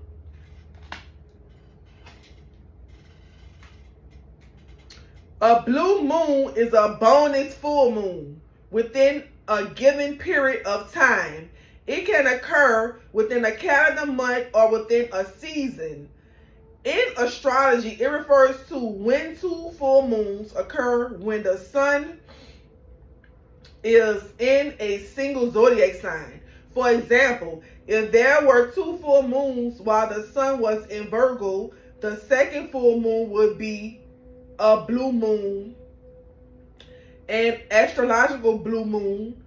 A blue moon is a bonus full moon within a given period of time. It can occur within a calendar month or within a season. In astrology, it refers to when two full moons occur when the sun is in a single zodiac sign. For example, if there were two full moons while the sun was in Virgo, the second full moon would be a blue moon. An astrological blue moon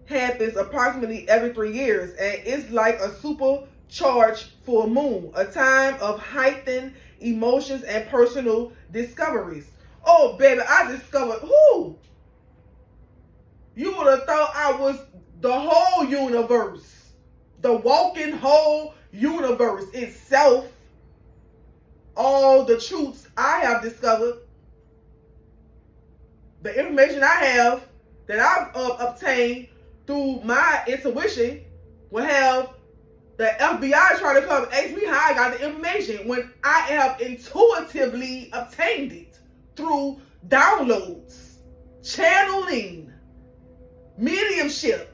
happens approximately every 3 years, and it's like a supercharged full moon, a time of heightened emotions and personal discoveries. Oh, baby, I discovered who? You would have thought I was the whole universe, the walking whole universe itself. All the truths I have discovered, the information I have that I've obtained through my intuition, will have the FBI trying to come ask me how I got the information when I have intuitively obtained it through downloads, channeling, mediumship.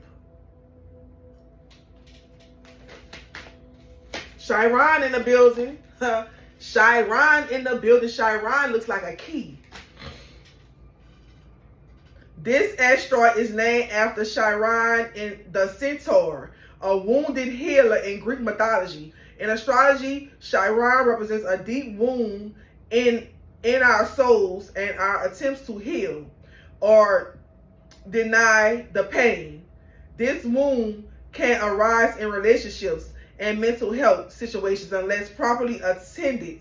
Chiron in the building. Chiron in the building. Chiron looks like a key. This asteroid is named after Chiron in the centaur, a wounded healer in Greek mythology. In astrology, Chiron represents a deep wound in our souls and our attempts to heal or deny the pain. This wound can arise in relationships and mental health situations unless properly attended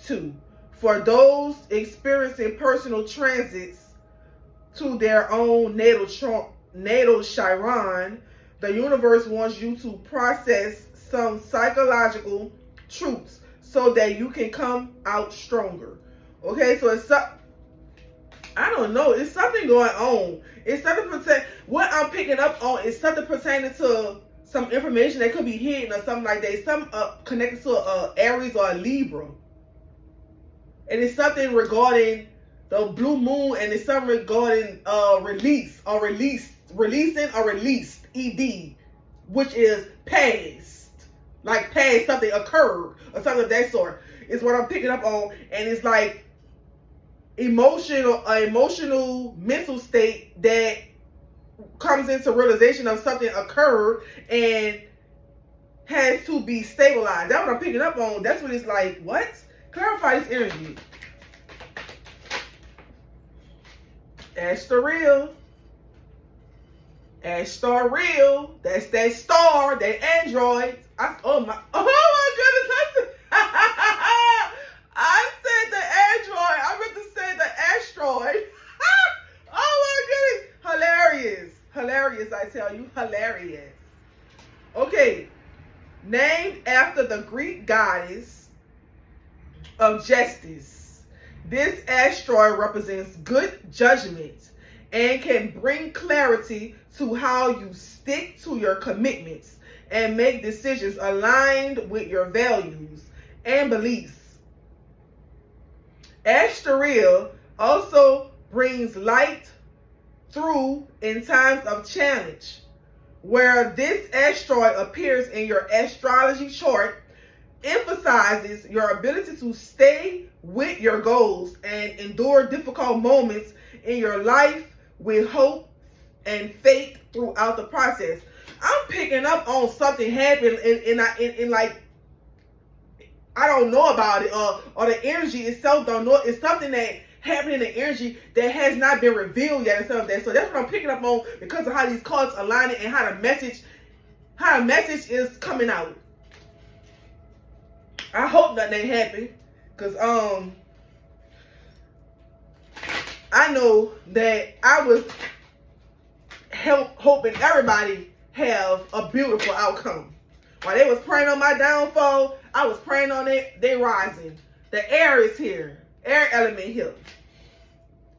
to. For those experiencing personal transits to their own natal Chiron, the universe wants you to process some psychological truths so that you can come out stronger. Okay, so it's I don't know. It's something going on. It's something what I'm picking up on is something pertaining to some information that could be hidden or something like that. Some connected to Aries or a Libra, and it's something regarding the blue moon, and it's something regarding releasing or released ED, which is past, like past something occurred or something of that sort. Is what I'm picking up on, and it's like emotional mental state that comes into realization of something occurred and has to be stabilized. That's what I'm picking up on. That's what it's like. What? Clarify this energy. Ashtar real. Ashtar real. That's that star, that android. Oh my goodness. I said the android. I meant to say the asteroid. Oh my goodness. Hilarious, I tell you. Hilarious. Okay. Named after the Greek goddess of justice, this asteroid represents good judgment and can bring clarity to how you stick to your commitments and make decisions aligned with your values and beliefs. Ashtar also brings light through in times of challenge. Where this asteroid appears in your astrology chart, emphasizes your ability to stay with your goals and endure difficult moments in your life with hope and faith throughout the process. I'm picking up on something happening in like, I don't know about it, or the energy itself don't know. It's something that happening in the energy that has not been revealed yet and stuff like that. So that's what I'm picking up on because of how these cards align it and how the message is coming out. I hope nothing ain't happen, because I know that I was hoping everybody have a beautiful outcome. While they was praying on my downfall, I was praying on they rising. The air is here. Air element here.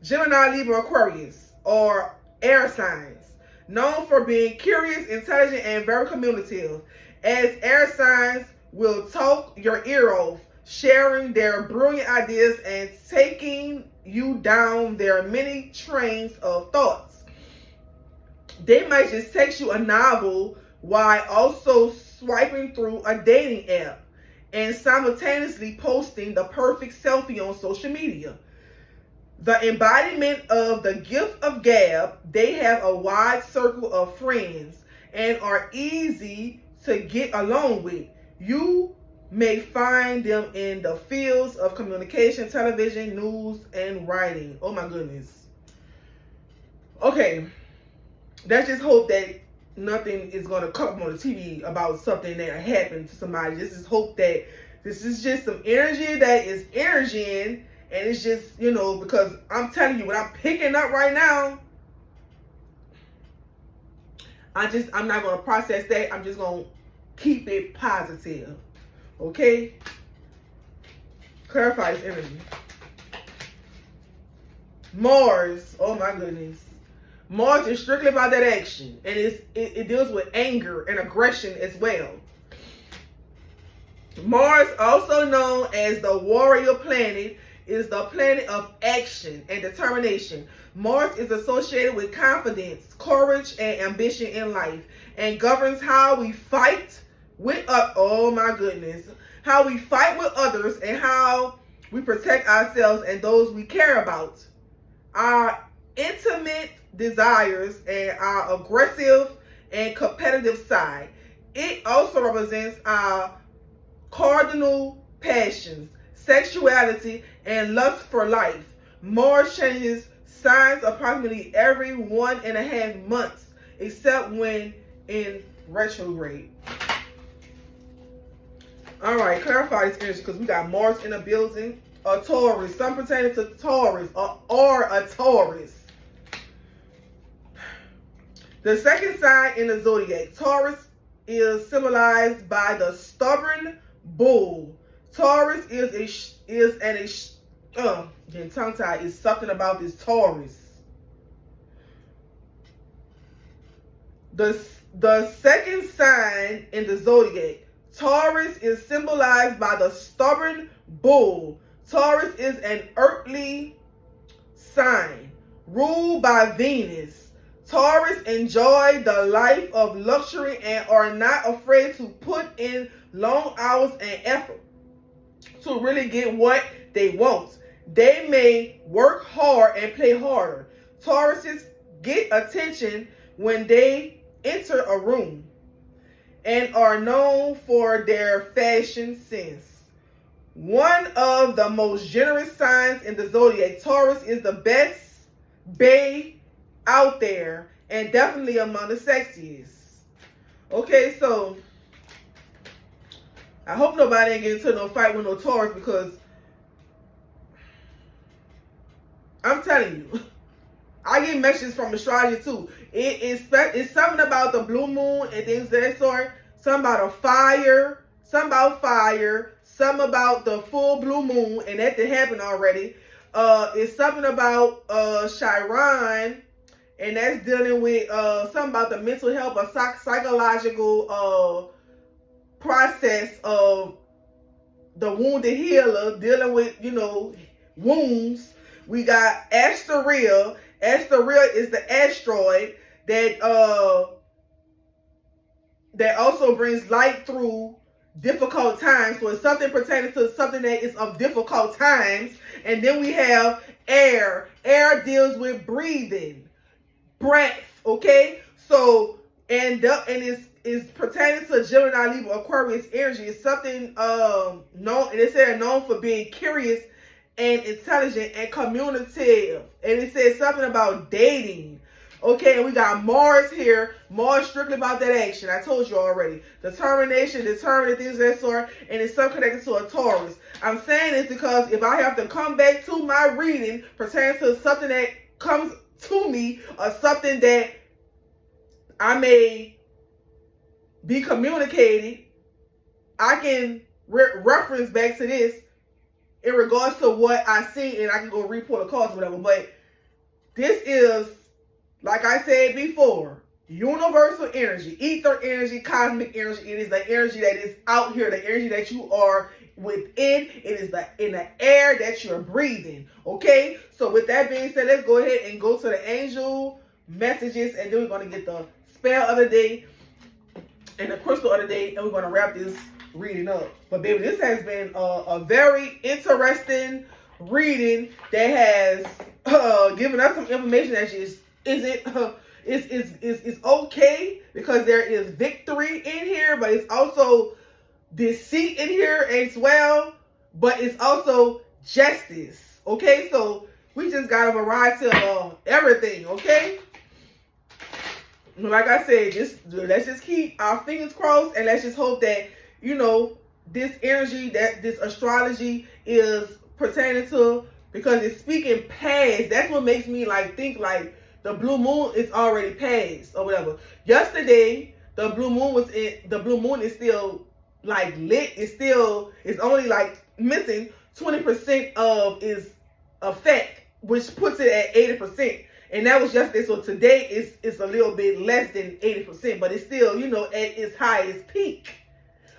Gemini, Libra, Aquarius, or air signs, known for being curious, intelligent, and very communicative. As air signs will talk your ear off, sharing their brilliant ideas and taking you down their many trains of thoughts. They might just text you a novel while also swiping through a dating app and simultaneously posting the perfect selfie on social media. The embodiment of the gift of gab, they have a wide circle of friends and are easy to get along with. You may find them in the fields of communication, television, news, and writing. Oh my goodness. Okay, let's just hope that nothing is going to come on the TV about something that happened to somebody. This is hope that this is just some energy that is energying, and it's just, you know, because I'm telling you, what I'm picking up right now, I'm not going to process that. I'm just going to keep it positive. Okay? Clarify this energy. Mars, oh my goodness. Mars is strictly about that action, and it deals with anger and aggression as well. Mars, also known as the warrior planet, is the planet of action and determination. Mars is associated with confidence, courage, and ambition in life, and governs how we fight with oh my goodness, how we fight with others and how we protect ourselves and those we care about. Our intimate desires and our aggressive and competitive side. It also represents our cardinal passions, sexuality, and lust for life. Mars changes signs approximately every 1.5 months, except when in retrograde. All right, clarify this energy, because we got Mars in the building. A Taurus, some pertaining to Taurus, or a Taurus. The second sign in the zodiac, Taurus, is symbolized by the stubborn bull. Taurus getting tongue-tied, is something about this Taurus. The second sign in the zodiac, Taurus, is symbolized by the stubborn bull. Taurus is an earthly sign ruled by Venus. Taurus enjoy the life of luxury and are not afraid to put in long hours and effort to really get what they want. They may work hard and play harder. Tauruses get attention when they enter a room and are known for their fashion sense. One of the most generous signs in the zodiac, Taurus is the best bae out there and definitely among the sexiest. Okay, so I hope nobody ain't getting into no fight with no Taurus, because I'm telling you, I get messages from astrology too. It's something about the blue moon and things of that sort. Something about a fire. Something about fire. Something about the full blue moon, and that did happen already. It's something about Chiron, and that's dealing with something about the mental health, a psychological process of the wounded healer, dealing with, you know, wounds. We got Asteria. Asteria is the asteroid that also brings light through difficult times. So it's something pertaining to something that is of difficult times. And then we have air. Air deals with breathing, breath. Okay, so and is pertaining to Gemini, Libra, Aquarius energy. It's something known, and it said known for being curious and intelligent and communicative. And it says something about dating. Okay, and we got Mars here. Mars strictly about that action. I told you already. Determination, determined, things of that sort. And it's some connected to a Taurus. I'm saying this because if I have to come back to my reading pertaining to something that comes to me, or something that I may be communicated, I can reference back to this in regards to what I see, and I can go report a cause or whatever. But this is, like I said before, universal energy, ether energy, cosmic energy. It is the energy that is out here, the energy that you are within. It is in the air that you're breathing. Okay? So with that being said, let's go ahead and go to the angel messages, and then we're going to get the spell of the day and the crystal of the day, and we're going to wrap this reading up. But baby, this has been a very interesting reading that has given us some information that just it's okay, because there is victory in here, but it's also deceit in here as well, but it's also justice. Okay, so we just got a variety of everything. Okay, like I said, let's just keep our fingers crossed, and let's just hope that, you know, this energy, that this astrology is pertaining to, because it's speaking past. That's what makes me like think like the blue moon is already past or whatever. Yesterday, the blue moon is still like lit. It's only like missing 20% of its effect, which puts it at 80%. And that was yesterday. So today it's a little bit less than 80%, but it's still, you know, at its highest peak.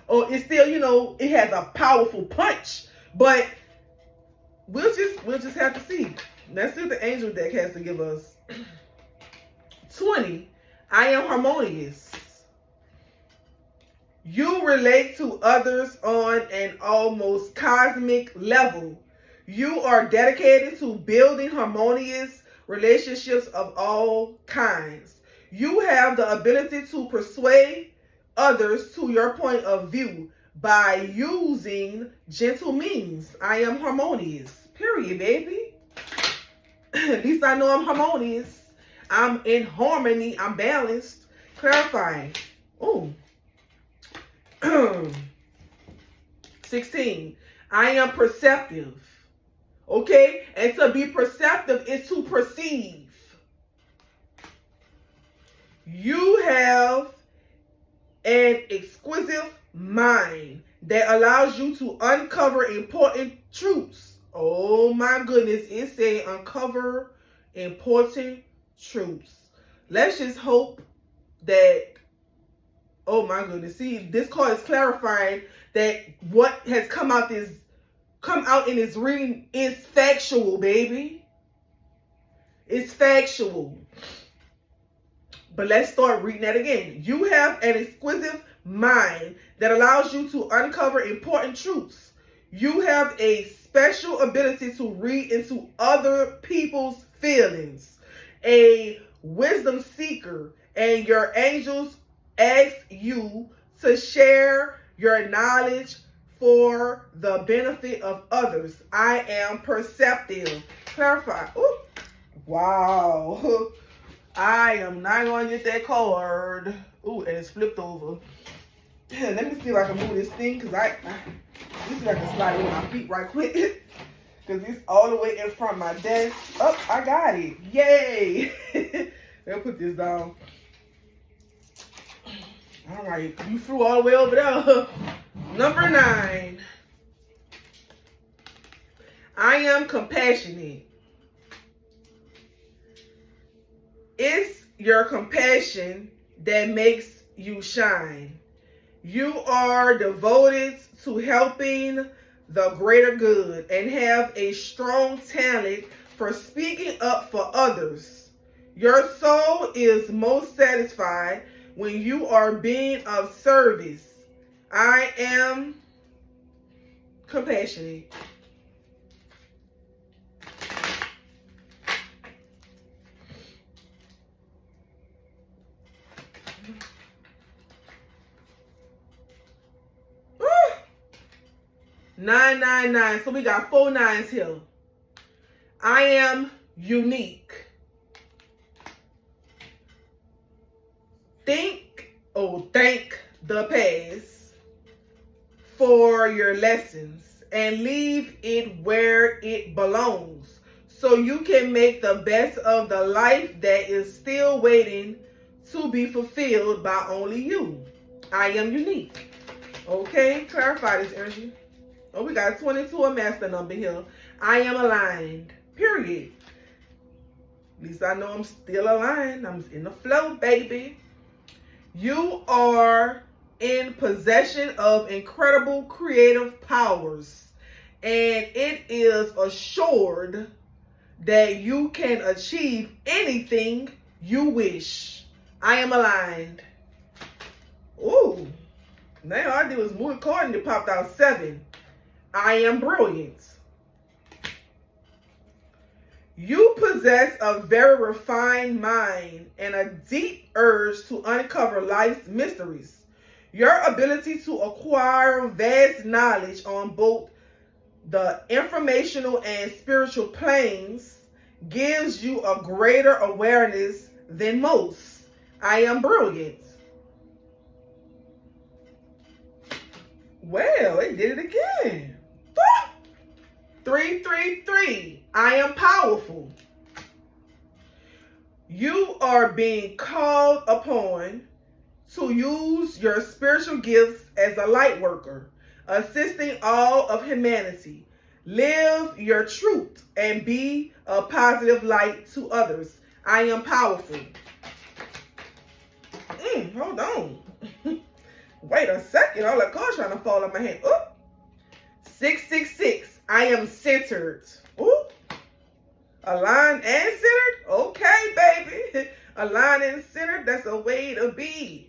Or it's still, you know, it has a powerful punch. But we'll just have to see. Let's see what the angel deck has to give us. 20. I am harmonious. You relate to others on an almost cosmic level. You are dedicated to building harmonious relationships of all kinds. You have the ability to persuade others to your point of view by using gentle means. I am harmonious. Period, baby. At least I know I'm harmonious. I'm in harmony. I'm balanced. Clarifying. Ooh. 16. I am perceptive. Okay? And to be perceptive is to perceive. You have an exquisite mind that allows you to uncover important truths. Oh my goodness. It said uncover important truths. Let's just hope that, oh my goodness. See, this card is clarifying that what has come out in this reading is factual, baby. It's factual. But let's start reading that again. You have an exquisite mind that allows you to uncover important truths. You have a special ability to read into other people's feelings. A wisdom seeker, and your angels ask you to share your knowledge for the benefit of others. I am perceptive. Clarify. Ooh. Wow. I am not going to get that card. Ooh, and it's flipped over. Let me see if I can move this thing, because let me see if I can slide it with my feet right quick. Because it's all the way in front of my desk. Oh, I got it. Yay. Let me put this down. All right. You flew all the way over there. Number 9. I am compassionate. It's your compassion that makes you shine. You are devoted to helping the greater good and have a strong talent for speaking up for others. Your soul is most satisfied when you are being of service. I am compassionate. Woo! 999. So we got 4 9s here. I am unique. Thank the past for your lessons and leave it where it belongs so you can make the best of the life that is still waiting to be fulfilled by only you. I am unique. Okay, clarify this energy. Oh, we got 22, a master number here. I am aligned. Period. At least I know I'm still aligned. I'm in the flow, baby. You are in possession of incredible creative powers, and it is assured that you can achieve anything you wish. I am aligned. Ooh. Now all I did was move a card and it popped out 7. I am brilliant. You possess a very refined mind and a deep urge to uncover life's mysteries. Your ability to acquire vast knowledge on both the informational and spiritual planes gives you a greater awareness than most. I am brilliant. Well, it did it again. 333. I am powerful. You are being called upon to use your spiritual gifts as a light worker, assisting all of humanity. Live your truth and be a positive light to others. I am powerful. Hold on. Wait a second. All the cards trying to fall on my hand. Ooh. 666. I am centered. Ooh. Aligned and centered? Okay, baby. Aligned and centered. That's a way to be.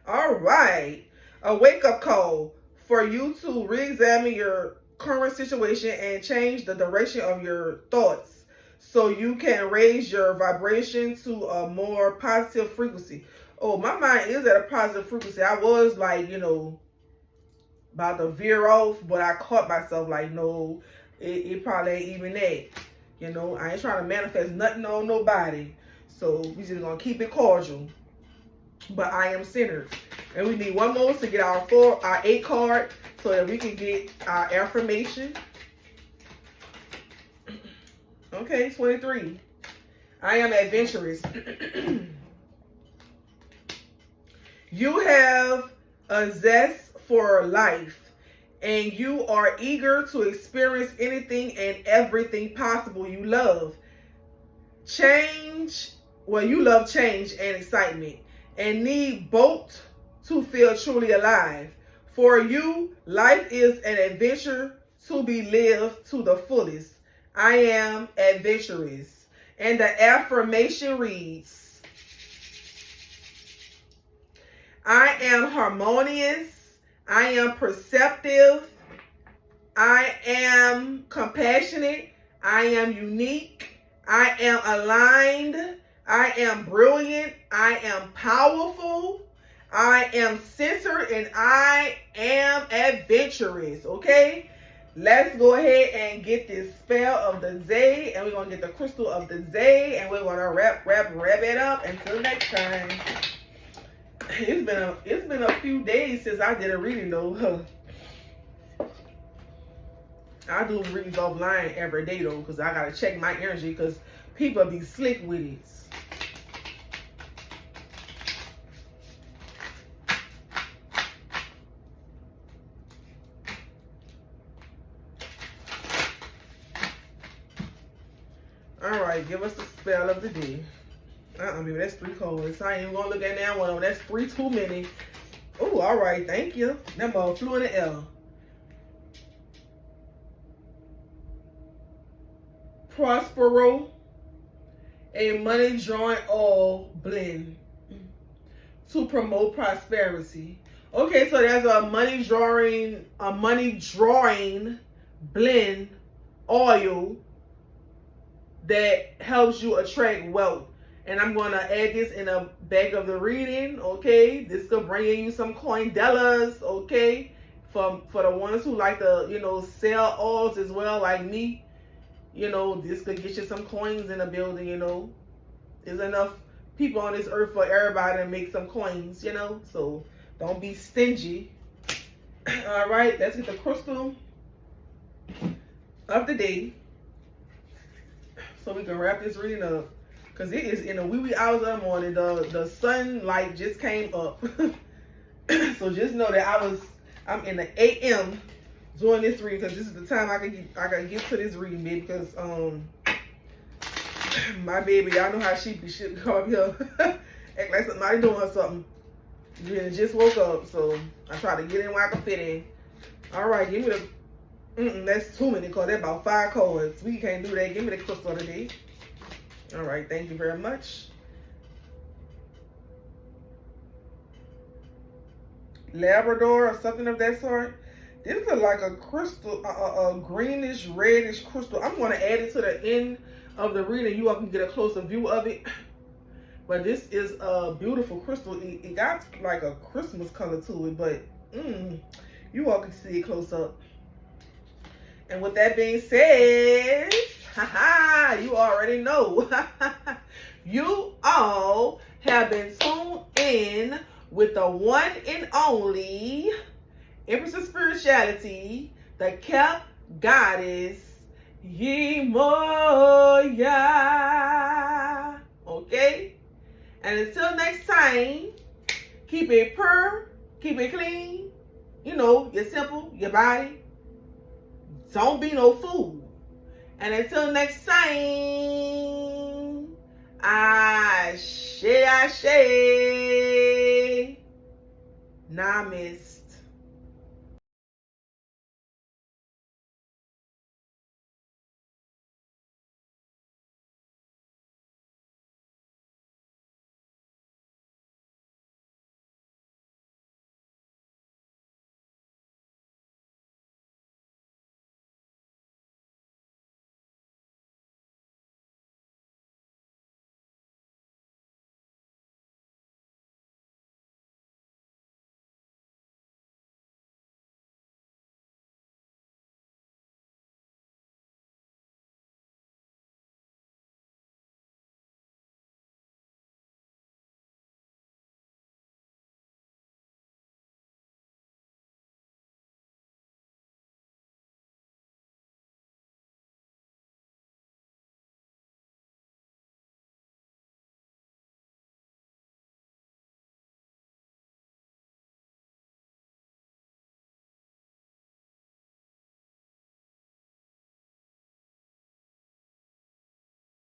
All right. A wake-up call for you to re-examine your current situation and change the direction of your thoughts so you can raise your vibration to a more positive frequency. Oh, my mind is at a positive frequency. I was like, about to veer off, but I caught myself like, no, it probably ain't even that. I ain't trying to manifest nothing on nobody. So we just gonna keep it cordial. But I am centered. And we need one more to get our 8 card so that we can get our affirmation. Okay, 23. I am adventurous. You have a zest for life, and you are eager to experience anything and everything possible you love. You love change and excitement, and need both to feel truly alive. For you, life is an adventure to be lived to the fullest. I am adventurous. And the affirmation reads, I am harmonious. I am perceptive. I am compassionate. I am unique. I am aligned. I am brilliant. I am powerful. I am centered, and I am adventurous. Okay? Let's go ahead and get this spell of the day, and we're going to get the crystal of the day, and we're going to wrap it up. Until next time. It's been a few days since I did a reading though. I do readings offline every day though, because I gotta check my energy, because people be slick with it. All right, give us the spell of the day. Baby, that's 3 cards. I ain't even gonna look at that one. That's 3 too many. Oh, all right, thank you. That ball flew in the air. Prospero, a money drawing oil blend to promote prosperity. Okay, so there's a money drawing blend oil that helps you attract wealth. And I'm going to add this in the back of the reading, okay? This could bring in you some coindellas, okay? For the ones who like to, sell oils as well, like me. This could get you some coins in the building, There's enough people on this earth for everybody to make some coins, So don't be stingy. All right, let's get the crystal of the day so we can wrap this reading up. Because it is in the wee hours of the morning. The sunlight just came up. So just know that I'm in the AM doing this reading, because this is the time I can get to this reading, baby. Because my baby, y'all know how she come up here act like somebody doing something. You just woke up, so I try to get in where I can fit in. All right, give me the. That's too many cards. That's about 5 cards. We can't do that. Give me the crystal of the day. All right, thank you very much. Labrador or something of that sort. This is like a crystal, a greenish, reddish crystal. I'm going to add it to the end of the reading. You all can get a closer view of it. But this is a beautiful crystal. It got like a Christmas color to it, but you all can see it close up. And with that being said, you already know. You all have been tuned in with the one and only Empress of Spirituality, the Kept Goddess, Yemoya. Okay? And until next time, keep it pure, keep it clean. You know, your simple, your body. Don't be no fool. And until next time, Ashe, Ashe. Namaste.